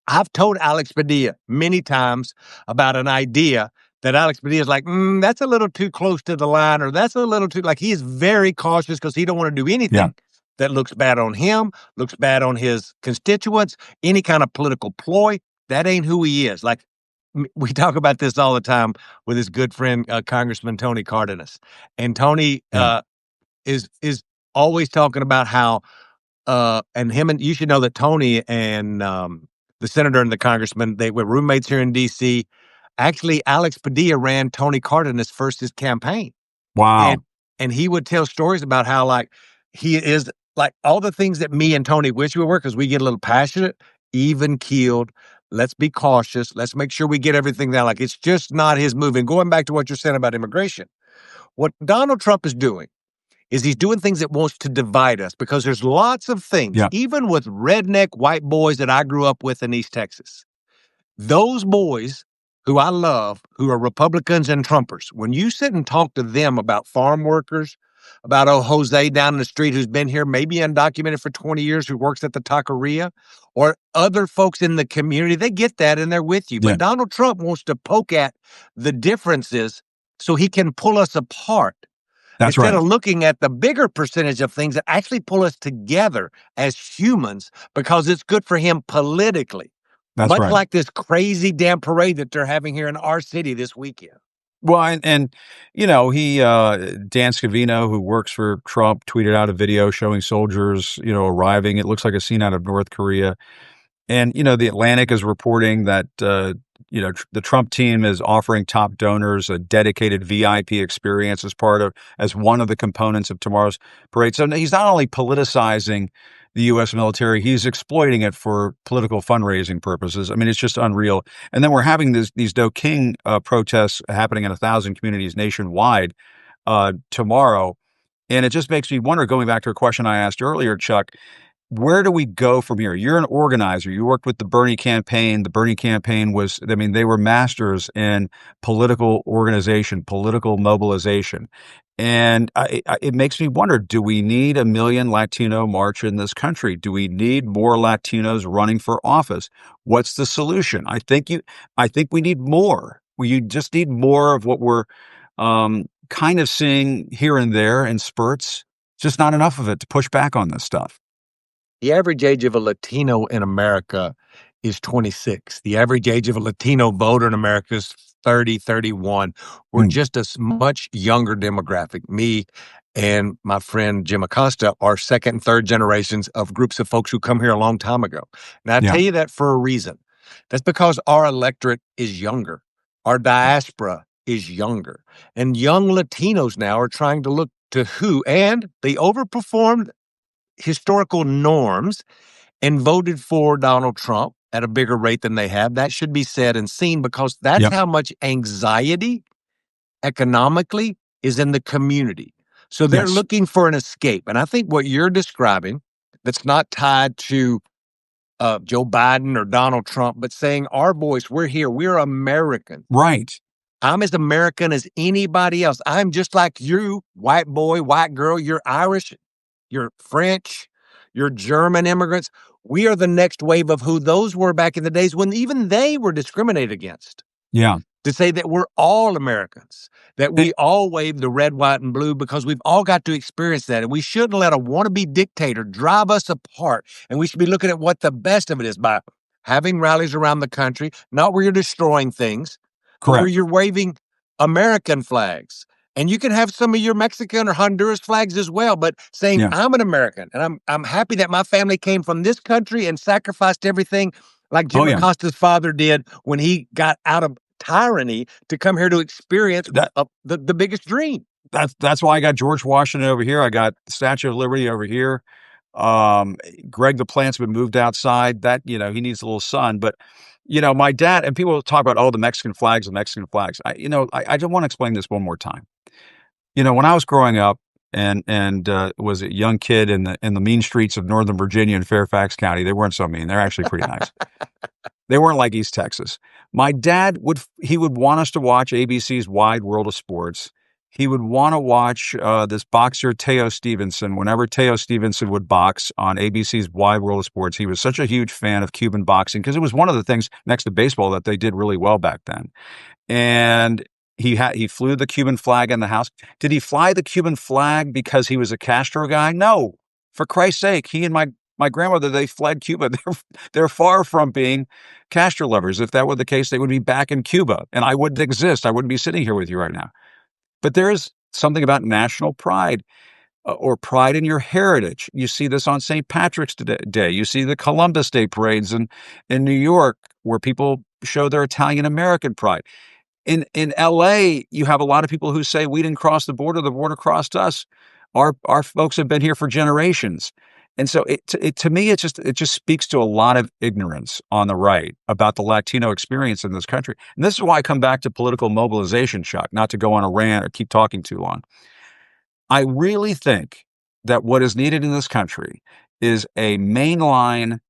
I've told Alex Padilla many times about an idea that Alex Padilla is like, that's a little too close to the line, or that's a little too, like, he is very cautious because he don't want to do anything that looks bad on him, looks bad on his constituents, any kind of political ploy. That ain't who he is. Like, we talk about this all the time with his good friend, Congressman Tony Cardenas. And Tony Yeah. is always talking about how, and him and you should know that Tony and the senator and the congressman, they were roommates here in D.C. Actually, Alex Padilla ran Tony Cardenas first his campaign. Wow. And he would tell stories about how, like, he is like all the things that me and Tony wish we were, because we get a little passionate, even keeled. Let's be cautious. Let's make sure we get everything down. Like, it's just not his move. And going back to what you're saying about immigration, what Donald Trump is doing is he's doing things that wants to divide us, because there's lots of things, Yeah. even with redneck white boys that I grew up with in East Texas. Those boys who I love, who are Republicans and Trumpers, when you sit and talk to them about farm workers, about Jose down the street who's been here, maybe undocumented for 20 years, who works at the taqueria, or other folks in the community, they get that and they're with you. Yeah. But Donald Trump wants to poke at the differences so he can pull us apart. That's Instead right. of looking at the bigger percentage of things that actually pull us together as humans, because it's good for him politically. That's Much right. like this crazy damn parade that they're having here in our city this weekend. Well, and he Dan Scavino, who works for Trump, tweeted out a video showing soldiers, arriving. It looks like a scene out of North Korea. And, the Atlantic is reporting that, the Trump team is offering top donors a dedicated VIP experience as one of the components of tomorrow's parade. So he's not only politicizing the U.S. military, he's exploiting it for political fundraising purposes. I mean, it's just unreal. And then we're having these Do King protests happening in 1,000 communities nationwide tomorrow. And it just makes me wonder, going back to a question I asked earlier, Chuck, where do we go from here? You're an organizer. You worked with the Bernie campaign. The Bernie campaign they were masters in political organization, political mobilization. And it makes me wonder, do we need 1 million Latino march in this country? Do we need more Latinos running for office? What's the solution? I think we need more. You just need more of what we're kind of seeing here and there in spurts. Just not enough of it to push back on this stuff. The average age of a Latino in America is 26. The average age of a Latino voter in America is 30, 31. We're just a much younger demographic. Me and my friend Jim Acosta are second and third generations of groups of folks who come here a long time ago. And I tell you that for a reason. That's because our electorate is younger. Our diaspora is younger. And young Latinos now are trying to look to and they overperformed historical norms and voted for Donald Trump at a bigger rate than they have. That should be said and seen, because that's how much anxiety economically is in the community. So they're looking for an escape. And I think what you're describing, that's not tied to Joe Biden or Donald Trump, but saying our voice, we're here, we're American. Right. I'm as American as anybody else. I'm just like you, white boy, white girl. You're Irish, you're French, you're German immigrants. We are the next wave of who those were back in the days when even they were discriminated against. Yeah. To say that we're all Americans, that we all wave the red, white, and blue, because we've all got to experience that. And we shouldn't let a wannabe dictator drive us apart. And we should be looking at what the best of it is by having rallies around the country, not where you're destroying things, but where you're waving American flags. And you can have some of your Mexican or Honduras flags as well, but saying I'm an American and I'm happy that my family came from this country and sacrificed everything like Jim Acosta's father did when he got out of tyranny to come here to experience the biggest dream. That's why I got George Washington over here. I got the Statue of Liberty over here. Greg the plant's been moved outside. That he needs a little sun, but my dad, and people talk about the Mexican flags. I just want to explain this one more time. When I was growing up and was a young kid in the mean streets of Northern Virginia and Fairfax County, they weren't so mean. They're actually pretty nice. They weren't like East Texas. My dad would want us to watch ABC's Wide World of Sports. He would want to watch this boxer, Teo Stevenson. Whenever Teo Stevenson would box on ABC's Wide World of Sports, he was such a huge fan of Cuban boxing because it was one of the things next to baseball that they did really well back then. And he flew the Cuban flag in the house. Did he fly the Cuban flag because he was a Castro guy? No. For Christ's sake, he and my my grandmother, they fled Cuba. They're far from being Castro lovers. If that were the case, they would be back in Cuba, and I wouldn't exist. I wouldn't be sitting here with you right now. But there is something about national pride or pride in your heritage. You see this on St. Patrick's Day. You see the Columbus Day parades in New York where people show their Italian American pride. In LA, you have a lot of people who say we didn't cross the border crossed us. Our folks have been here for generations. And so to me, it just speaks to a lot of ignorance on the right about the Latino experience in this country. And this is why I come back to political mobilization, Chuck, not to go on a rant or keep talking too long. I really think that what is needed in this country is a mainline,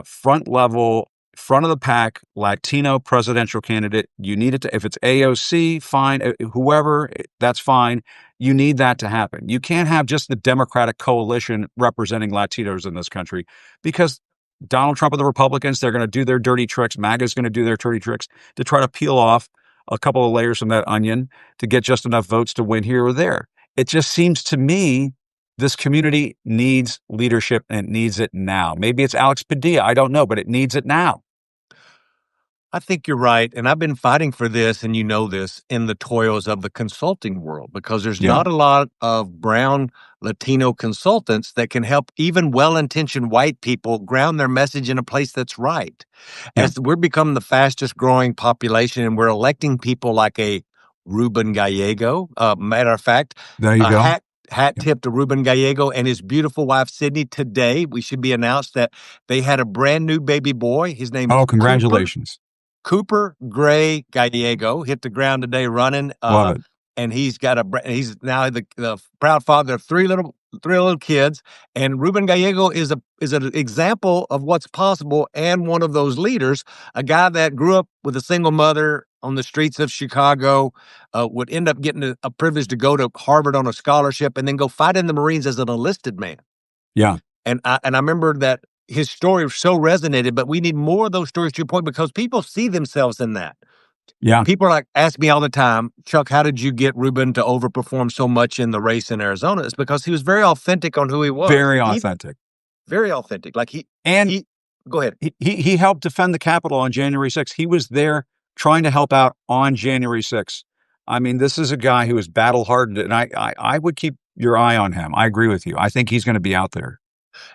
front level, front of the pack Latino presidential candidate. You need it to, if it's AOC, fine, whoever, that's fine. You need that to happen. You can't have just the Democratic coalition representing Latinos in this country because Donald Trump and the Republicans, they're going to do their dirty tricks. MAGA's going to do their dirty tricks to try to peel off a couple of layers from that onion to get just enough votes to win here or there. It just seems to me this community needs leadership and it needs it now. Maybe it's Alex Padilla. I don't know, but it needs it now. I think you're right. And I've been fighting for this, and you know this, in the toils of the consulting world, because there's Yeah. not a lot of brown Latino consultants that can help even well-intentioned white people ground their message in a place that's right. Yeah. As we're becoming the fastest growing population, and we're electing people like a Ruben Gallego. Matter of fact, There you a go. hat tip to Ruben Gallego and his beautiful wife, Sydney. Today, we should be announced that they had a brand new baby boy. His name is Oh, congratulations. Cooper Gray Gallego. Hit the ground today running. Love it. And he's now the proud father of three little kids. And Ruben Gallego is an example of what's possible, and one of those leaders, a guy that grew up with a single mother on the streets of Chicago, would end up getting a privilege to go to Harvard on a scholarship and then go fight in the Marines as an enlisted man. Yeah. And I remember that his story so resonated, but we need more of those stories, to your point, because people see themselves in that. Yeah. People are like, ask me all the time, Chuck, how did you get Ruben to overperform so much in the race in Arizona? It's because he was very authentic on who he was. Very authentic. Very authentic. Like go ahead. He helped defend the Capitol on January 6th. He was there trying to help out on January 6th. I mean, this is a guy who is battle hardened, and I would keep your eye on him. I agree with you. I think he's going to be out there.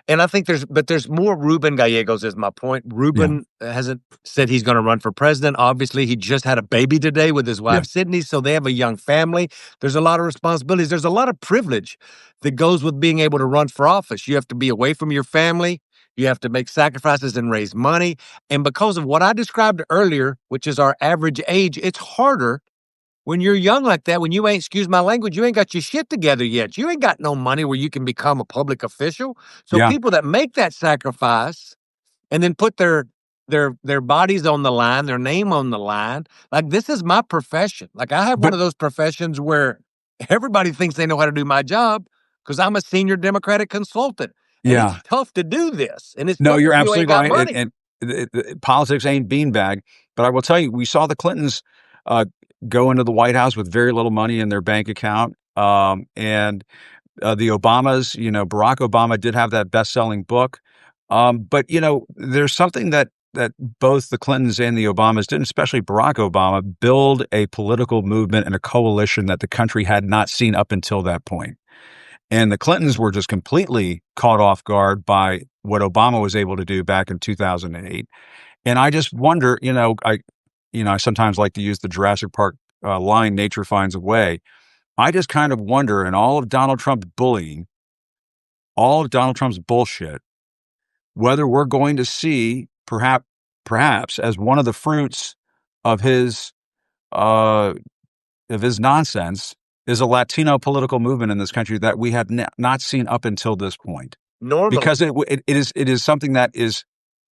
And I think there's more Ruben Gallegos is my point. Ruben hasn't said he's going to run for president. Obviously, he just had a baby today with his wife, Sydney, so they have a young family. There's a lot of responsibilities. There's a lot of privilege that goes with being able to run for office. You have to be away from your family. You have to make sacrifices and raise money. And because of what I described earlier, which is our average age, it's harder when you're young like that, when you ain't, excuse my language, you ain't got your shit together yet. You ain't got no money where you can become a public official. So people that make that sacrifice and then put their bodies on the line, their name on the line, like, this is my profession. Like, I have one of those professions where everybody thinks they know how to do my job because I'm a senior Democratic consultant. And it's tough to do this. And it's no, you're you absolutely ain't got right. money. And politics ain't beanbag. But I will tell you, we saw the Clintons go into the White House with very little money in their bank account. And the Obamas, Barack Obama did have that best-selling book. But, there's something that both the Clintons and the Obamas did, especially Barack Obama, build a political movement and a coalition that the country had not seen up until that point. And the Clintons were just completely caught off guard by what Obama was able to do back in 2008. And I just wonder, I sometimes like to use the Jurassic Park line, nature finds a way. I just kind of wonder, in all of Donald Trump's bullying, all of Donald Trump's bullshit, whether we're going to see perhaps as one of the fruits of his nonsense is a Latino political movement in this country that we have not seen up until this point. Normally, because it is something that is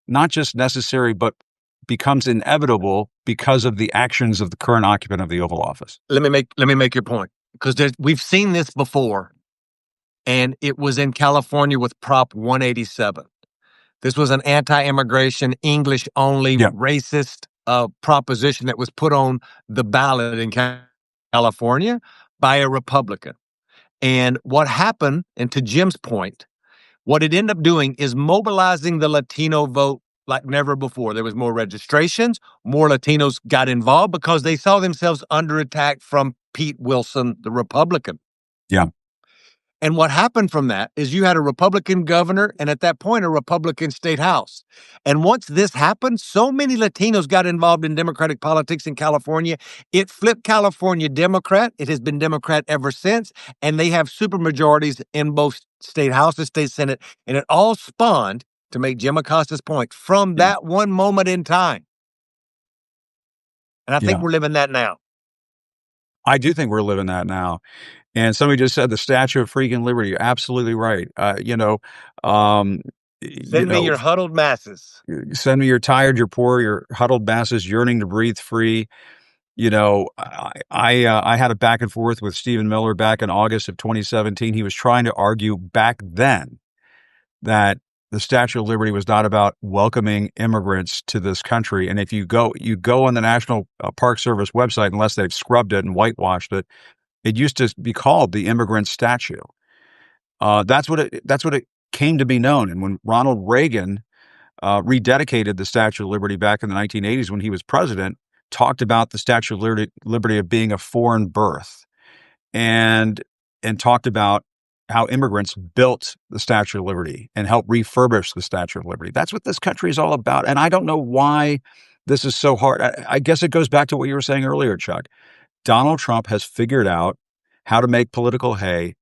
not just necessary, but becomes inevitable because of the actions of the current occupant of the Oval Office. Let me make your point, because we've seen this before, and it was in California with Prop 187. This was an anti-immigration, English-only, racist proposition that was put on the ballot in California by a Republican. And what happened, and to Jim's point, What it ended up doing is mobilizing the Latino vote like never before. There was more registrations, more Latinos got involved because they saw themselves under attack from Pete Wilson, the Republican. Yeah. And what happened from that is you had a Republican governor and at that point, a Republican state house. And once this happened, so many Latinos got involved in Democratic politics in California. It flipped California Democrat. It has been Democrat ever since. And they have supermajorities in both state house and state senate. And it all spawned, to make Jim Acosta's point, from that one moment in time. And I think we're living that now. I do think we're living that now. And somebody just said the Statue of Freaking Liberty. You're absolutely right. Send me your huddled masses. Send me your tired, your poor, your huddled masses yearning to breathe free. I had a back and forth with Stephen Miller back in August of 2017. He was trying to argue back then that the Statue of Liberty was not about welcoming immigrants to this country. And if you go on the National Park Service website, unless they've scrubbed it and whitewashed it, it used to be called the Immigrant Statue. That's what it came to be known. And when Ronald Reagan rededicated the Statue of Liberty back in the 1980s when he was president, talked about the Statue of Liberty of being a foreign birth, and talked about how immigrants built the Statue of Liberty and helped refurbish the Statue of Liberty. That's what this country is all about. And I don't know why this is so hard. I guess it goes back to what you were saying earlier, Chuck. Donald Trump has figured out how to make political hay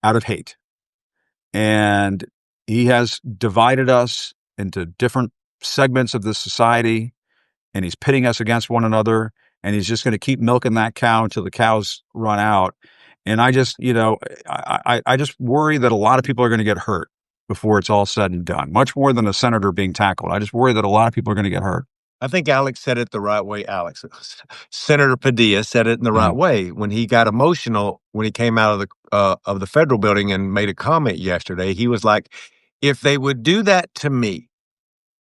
out of hate. And he has divided us into different segments of the society, and he's pitting us against one another, and he's just going to keep milking that cow until the cows run out. And I just, I just worry that a lot of people are going to get hurt before it's all said and done, much more than a senator being tackled. I just worry that a lot of people are going to get hurt. I think Alex said it the right way. Senator Padilla said it in the right way when he got emotional when he came out of the federal building and made a comment yesterday. He was like, if they would do that to me,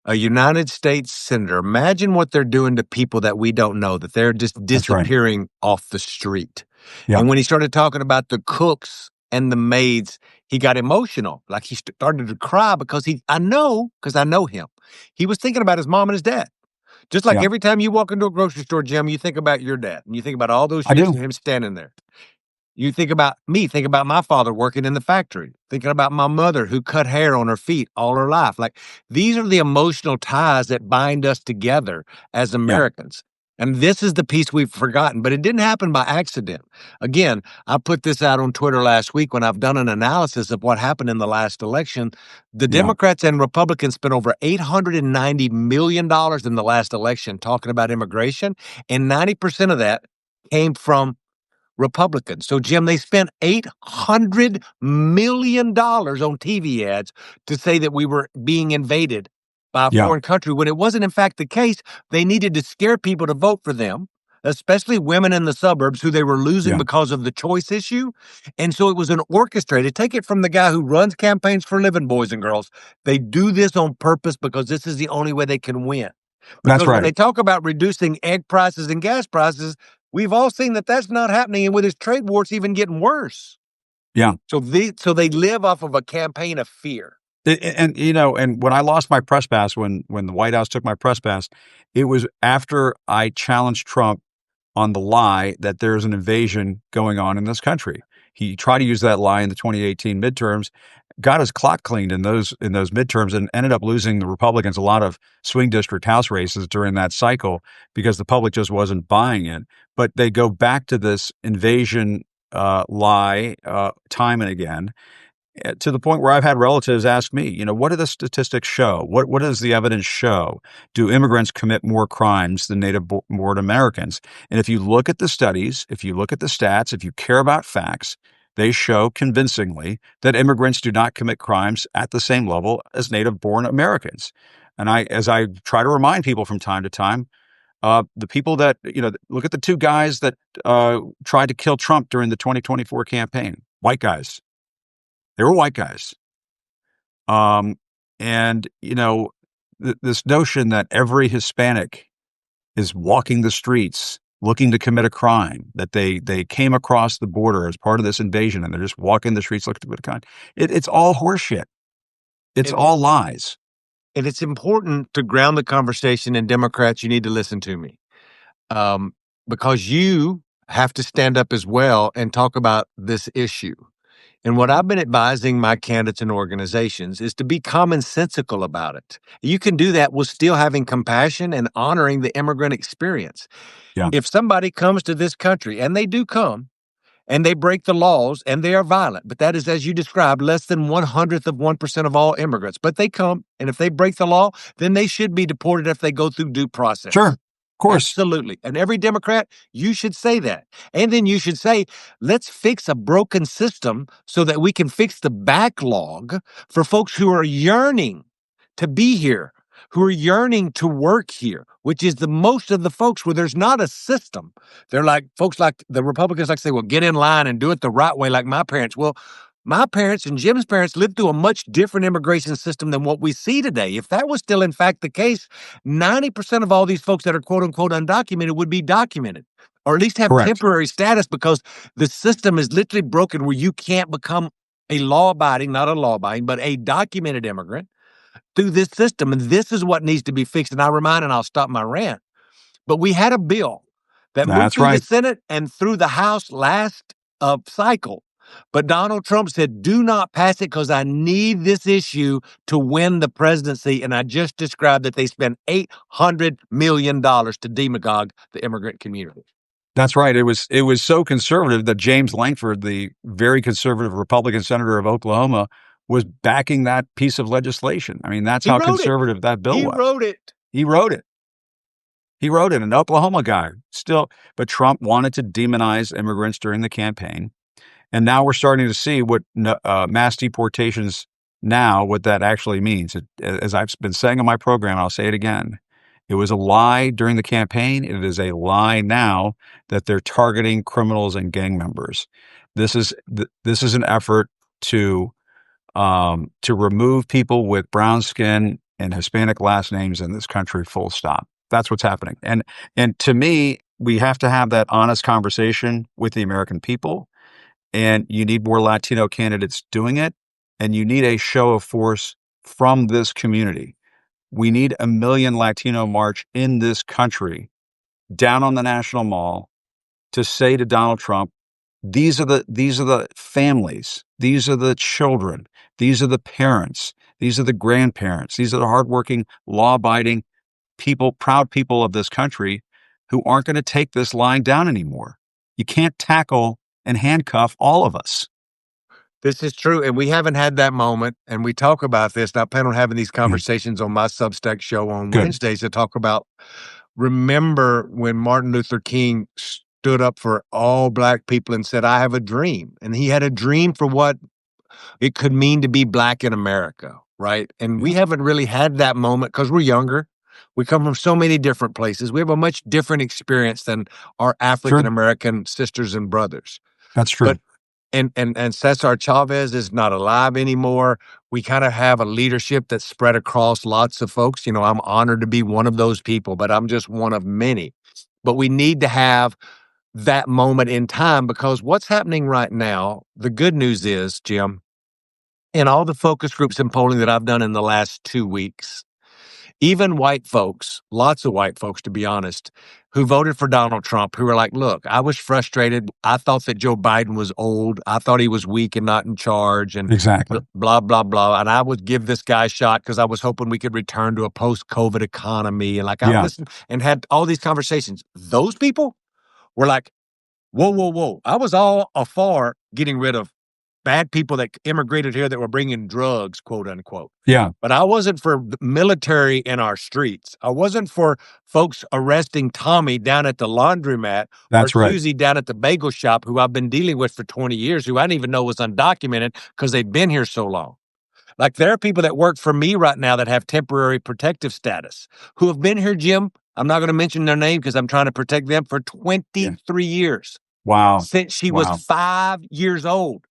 a United States senator, imagine what they're doing to people that we don't know, that they're just disappearing off the street. Yeah. And when he started talking about the cooks and the maids, he got emotional. Like he started to cry because I know him. He was thinking about his mom and his dad. Just like every time you walk into a grocery store, Jim, you think about your dad and you think about all those years of him standing there. You think about me, think about my father working in the factory, thinking about my mother who cut hair on her feet all her life. Like these are the emotional ties that bind us together as Americans. And this is the piece we've forgotten, but it didn't happen by accident. Again, I put this out on Twitter last week when I've done an analysis of what happened in the last election. The Democrats and Republicans spent over $890 million in the last election talking about immigration, and 90% of that came from Republicans. So, Jim, they spent $800 million on TV ads to say that we were being invaded by a foreign country when it wasn't, in fact, the case. They needed to scare people to vote for them, especially women in the suburbs who they were losing because of the choice issue. And so it was an orchestrated. Take it from the guy who runs campaigns for a living, boys and girls. They do this on purpose because this is the only way they can win. Because when they talk about reducing egg prices and gas prices, we've all seen that that's not happening. And with his trade war, it's even getting worse. Yeah. So they live off of a campaign of fear. And when I lost my press pass, when the White House took my press pass, it was after I challenged Trump on the lie that there's an invasion going on in this country. He tried to use that lie in the 2018 midterms, got his clock cleaned in those midterms, and ended up losing the Republicans a lot of swing district House races during that cycle because the public just wasn't buying it. But they go back to this invasion lie time and again, to the point where I've had relatives ask me, what do the statistics show? What does the evidence show? Do immigrants commit more crimes than native-born Americans? And if you look at the studies, if you look at the stats, if you care about facts, they show convincingly that immigrants do not commit crimes at the same level as native-born Americans. And as I try to remind people from time to time, the people that, look at the two guys that tried to kill Trump during the 2024 campaign, white guys. They were white guys. This notion that every Hispanic is walking the streets looking to commit a crime, that they came across the border as part of this invasion and they're just walking the streets looking to commit a crime, it's all horseshit. It's And all lies. and it's important to ground the conversation, and Democrats, you need to listen to me. Um, because you have to stand up as well and talk about this issue. And what I've been advising my candidates and organizations is to be commonsensical about it. You can do that while still having compassion and honoring the immigrant experience. Yeah. If somebody comes to this country, and they do come, and they break the laws and they are violent, but that is, as you described, less than 1/100th of 1% of all immigrants. But they come, and if they break the law, then they should be deported if they go through due process. Sure. Of course. Absolutely. And every Democrat, you should say that. And then you should say, let's fix a broken system so that we can fix the backlog for folks who are yearning to be here, who are yearning to work here, which is the most of the folks where there's not a system. They're like folks like the Republicans like say, well, get in line and do it the right way like my parents. Well, my parents and Jim's parents lived through a much different immigration system than what we see today. If that was still in fact the case, 90% of all these folks that are quote unquote undocumented would be documented, or at least have Correct. temporary status, because the system is literally broken where you can't become a law-abiding, not a law-abiding, but a documented immigrant through this system. And this is what needs to be fixed. And I'll stop my rant. But we had a bill that moved That's through the right. Senate and through the House last cycle. But Donald Trump said, do not pass it because I need this issue to win the presidency. And I just described that they spent $800 million to demagogue the immigrant community. That's right. It was so conservative that James Lankford, the very conservative Republican senator of Oklahoma, was backing that piece of legislation. I mean, that's He how wrote it. conservative that bill He was. wrote it. He wrote it. He wrote it, an Oklahoma guy. Still, but Trump wanted to demonize immigrants during the campaign. And now we're starting to see what mass deportations now, what that actually means. As I've been saying on my program, I'll say it again. It was a lie during the campaign. It is a lie now that they're targeting criminals and gang members. This is an effort to remove people with brown skin and Hispanic last names in this country. Full stop. That's what's happening. And to me, we have to have that honest conversation with the American people. And you need more Latino candidates doing it. And you need a show of force from this community. We need 1 million Latino march in this country down on the National Mall to say to Donald Trump, these are the families, these are the children, these are the parents, these are the grandparents, these are the hardworking, law-abiding people, proud people of this country who aren't going to take this lying down anymore. You can't tackle and handcuff all of us. This is true. And we haven't had that moment. And we talk about this. And I plan on having these conversations on my Substack show on Good. Wednesdays to talk about, remember when Martin Luther King stood up for all Black people and said, I have a dream. And he had a dream for what it could mean to be Black in America, right? And we haven't really had that moment because we're younger. We come from so many different places. We have a much different experience than our African American sisters and brothers. That's true. But and Cesar Chavez is not alive anymore. We kind of have a leadership that's spread across lots of folks. You know, I'm honored to be one of those people, but I'm just one of many. But we need to have that moment in time, because what's happening right now, the good news is, Jim, in all the focus groups and polling that I've done in the last 2 weeks, even white folks, lots of white folks, to be honest, who voted for Donald Trump, who were like, look, I was frustrated. I thought that Joe Biden was old. I thought he was weak and not in charge, and Exactly. blah, blah, blah. And I would give this guy a shot because I was hoping we could return to a post-COVID economy. And like, I listened and had all these conversations. Those people were like, whoa, whoa, whoa. I was all for getting rid of bad people that immigrated here that were bringing drugs, quote unquote. Yeah. But I wasn't for the military in our streets. I wasn't for folks arresting Tommy down at the laundromat That's or right. Susie down at the bagel shop, who I've been dealing with for 20 years, who I didn't even know was undocumented because they'd been here so long. Like, there are people that work for me right now that have temporary protective status who have been here, Jim. I'm not going to mention their name because I'm trying to protect them, for 23 years. Wow. Since she was 5 years old.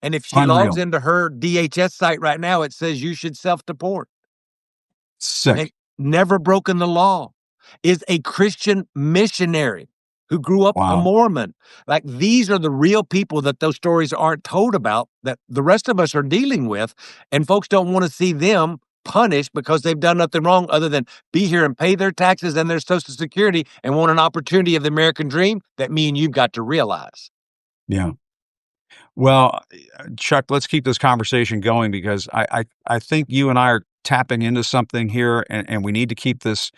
And if she Unreal. logs into her DHS site right now, it says you should self-deport. Sick. And never broken the law. Is a Christian missionary. who grew up a Wow. Mormon. Like, these are the real people that those stories aren't told about that the rest of us are dealing with. And folks don't want to see them punished because they've done nothing wrong other than be here and pay their taxes and their Social Security and want an opportunity of the American dream that me and you've got to realize. Yeah. Well, Chuck, let's keep this conversation going because I think you and I are tapping into something here, and we need to keep this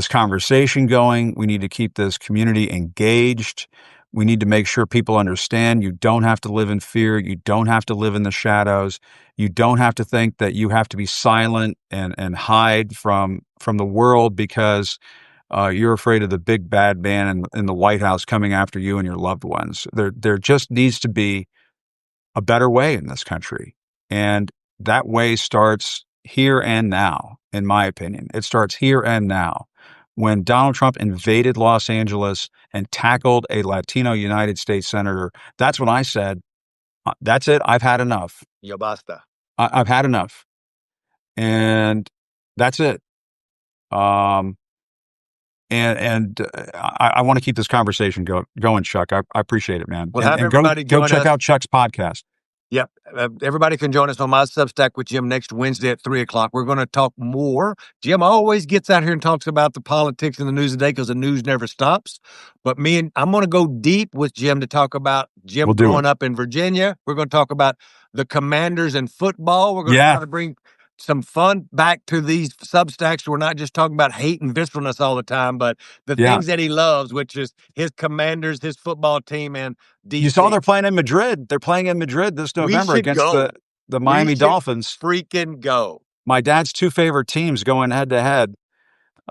conversation going. We need to keep this community engaged. We need to make sure people understand you don't have to live in fear. You don't have to live in the shadows. You don't have to think that you have to be silent and hide from the world because you're afraid of the big bad man in the White House coming after you and your loved ones. There just needs to be a better way in this country. And that way starts here and now, in my opinion. It starts here and now. When Donald Trump invaded Los Angeles and tackled a Latino United States senator, that's when I said, that's it. I've had enough. Ya basta. I've had enough. And that's it. I want to keep this conversation going, Chuck. I appreciate it, man. Well, And, have and everybody go join check us. out Chuck's podcast. Yep. Everybody can join us on my Substack with Jim next Wednesday at 3:00. We're going to talk more. Jim always gets out here and talks about the politics and the news of the day because the news never stops. But I'm going to go deep with Jim to talk about Jim We'll do growing it. up in Virginia. We're going to talk about the Commanders and football. We're going to Yeah. try to bring some fun back to these Substacks. We're not just talking about hate and visceralness all the time, but the Yeah. things that he loves, which is his Commanders, his football team, and DC. You saw they're playing in Madrid. They're playing in Madrid this November should against go. the Miami should Dolphins. Freaking go. My dad's two favorite teams going head to head.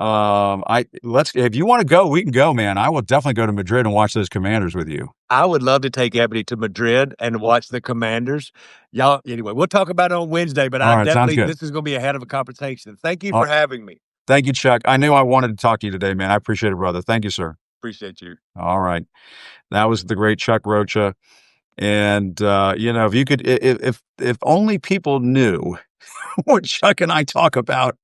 If you want to go, we can go, man. I will definitely go to Madrid and watch those Commanders with you. I would love to take Ebony to Madrid and watch the Commanders. Y'all, anyway, we'll talk about it on Wednesday, but All right, sounds good. this is going to be a head of a conversation. Thank you for having me. Thank you, Chuck. I knew I wanted to talk to you today, man. I appreciate it, brother. Thank you, sir. Appreciate you. All right. That was the great Chuck Rocha. And, if you could, if only people knew what Chuck and I talk about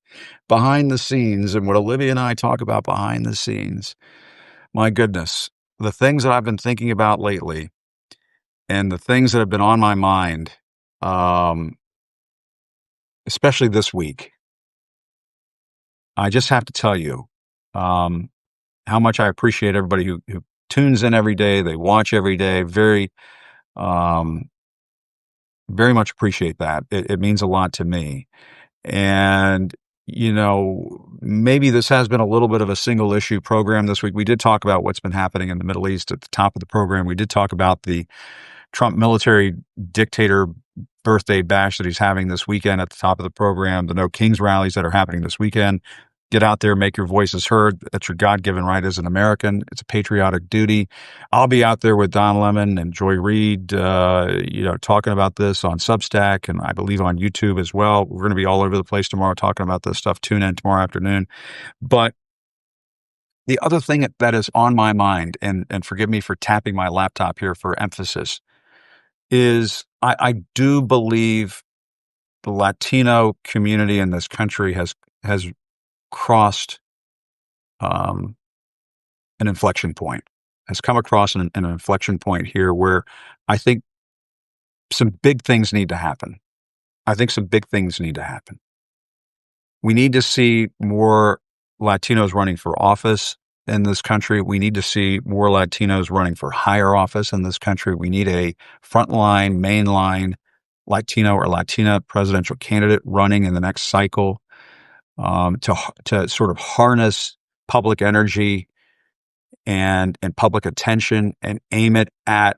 behind the scenes and what Olivia and I talk about behind the scenes, my goodness, the things that I've been thinking about lately and the things that have been on my mind, especially this week, I just have to tell you, how much I appreciate everybody who tunes in every day. They watch every day. Very much appreciate that. It means a lot to me. And, maybe this has been a little bit of a single issue program this week. We did talk about what's been happening in the Middle East at the top of the program. We did talk about the Trump military dictator birthday bash that he's having this weekend at the top of the program, the No Kings rallies that are happening this weekend. Get out there, make your voices heard. That's your God-given right as an American. It's a patriotic duty. I'll be out there with Don Lemon and Joy Reid, talking about this on Substack and I believe on YouTube as well. We're going to be all over the place tomorrow talking about this stuff. Tune in tomorrow afternoon. But the other thing that is on my mind, and forgive me for tapping my laptop here for emphasis, is I do believe the Latino community in this country has crossed an inflection point, has come across an inflection point here where I think some big things need to happen. We need to see more Latinos running for office in this country. We need to see more Latinos running for higher office in this country. We need a frontline, mainline Latino or Latina presidential candidate running in the next cycle. To sort of harness public energy and public attention and aim it at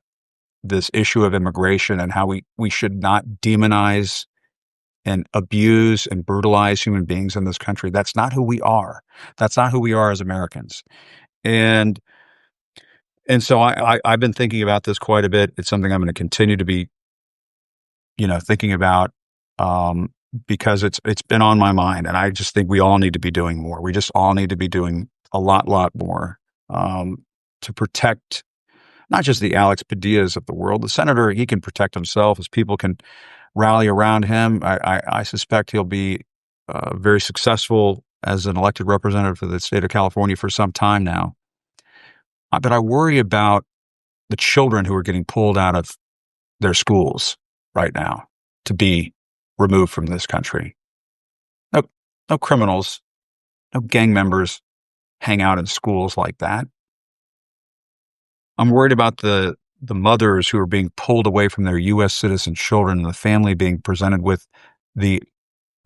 this issue of immigration and how we should not demonize and abuse and brutalize human beings in this country. That's not who we are. That's not who we are as Americans. And so I've been thinking about this quite a bit. It's something I'm going to continue to be, thinking about, because it's been on my mind, and I just think we all need to be doing more. We just all need to be doing a lot more to protect not just the Alex Padillas of the world. The senator, he can protect himself. As people can rally around him, I suspect he'll be very successful as an elected representative for the state of California for some time now. But I worry about the children who are getting pulled out of their schools right now to be removed from this country. No, no criminals, no gang members hang out in schools like that. I'm worried about the mothers who are being pulled away from their U.S. citizen children and the family being presented with the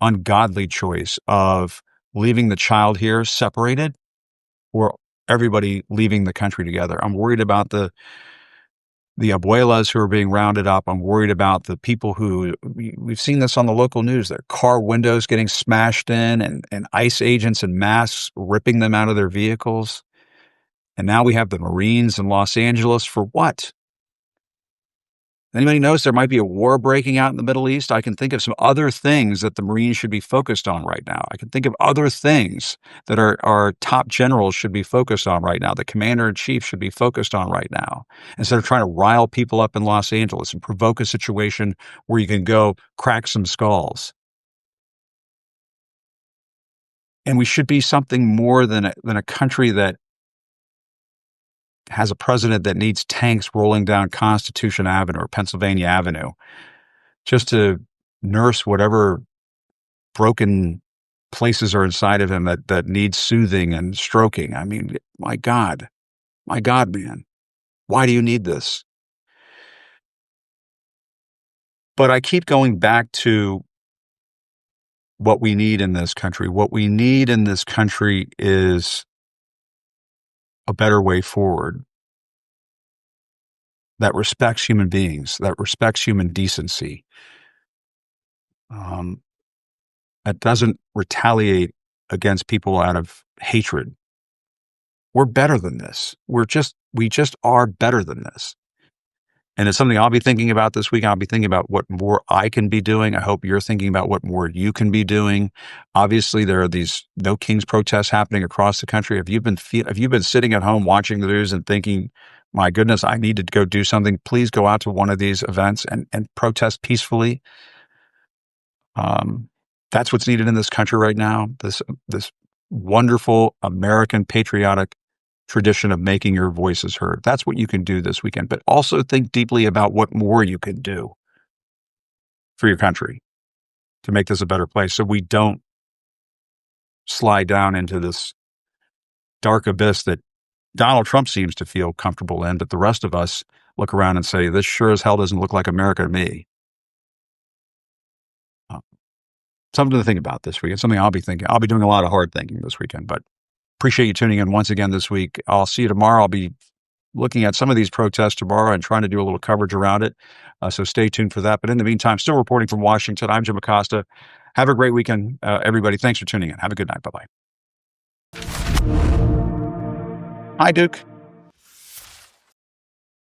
ungodly choice of leaving the child here separated or everybody leaving the country together. I'm worried about the abuelas who are being rounded up. I'm worried about the people who we've seen this on the local news, their car windows getting smashed in and ICE agents in masks ripping them out of their vehicles. And now we have the Marines in Los Angeles for what? Anybody knows there might be a war breaking out in the Middle East? I can think of some other things that the Marines should be focused on right now. I can think of other things that our top generals should be focused on right now. The commander-in-chief should be focused on right now. Instead of trying to rile people up in Los Angeles and provoke a situation where you can go crack some skulls. And we should be something more than a country that has a president that needs tanks rolling down Constitution Avenue or Pennsylvania Avenue just to nurse whatever broken places are inside of him that need soothing and stroking. I mean, my God, man, why do you need this? But I keep going back to what we need in this country. What we need in this country is a better way forward that respects human beings, that respects human decency, that doesn't retaliate against people out of hatred. We're better than this. We just are better than this. And it's something I'll be thinking about this week. I'll be thinking about what more I can be doing. I hope you're thinking about what more you can be doing. Obviously, there are these No Kings protests happening across the country. Have you been sitting at home watching the news and thinking, my goodness, I need to go do something? Please go out to one of these events and protest peacefully. That's what's needed in this country right now. This wonderful American patriotic tradition of making your voices heard. That's what you can do this weekend. But also think deeply about what more you can do for your country to make this a better place, so we don't slide down into this dark abyss that Donald Trump seems to feel comfortable in, but the rest of us look around and say, this sure as hell doesn't look like America to me. Something to think about this weekend, something I'll be thinking. I'll be doing a lot of hard thinking this weekend, but appreciate you tuning in once again this week. I'll see you tomorrow. I'll be looking at some of these protests tomorrow and trying to do a little coverage around it. So stay tuned for that. But in the meantime, still reporting from Washington, I'm Jim Acosta. Have a great weekend, everybody. Thanks for tuning in. Have a good night. Bye-bye. Hi, Duke.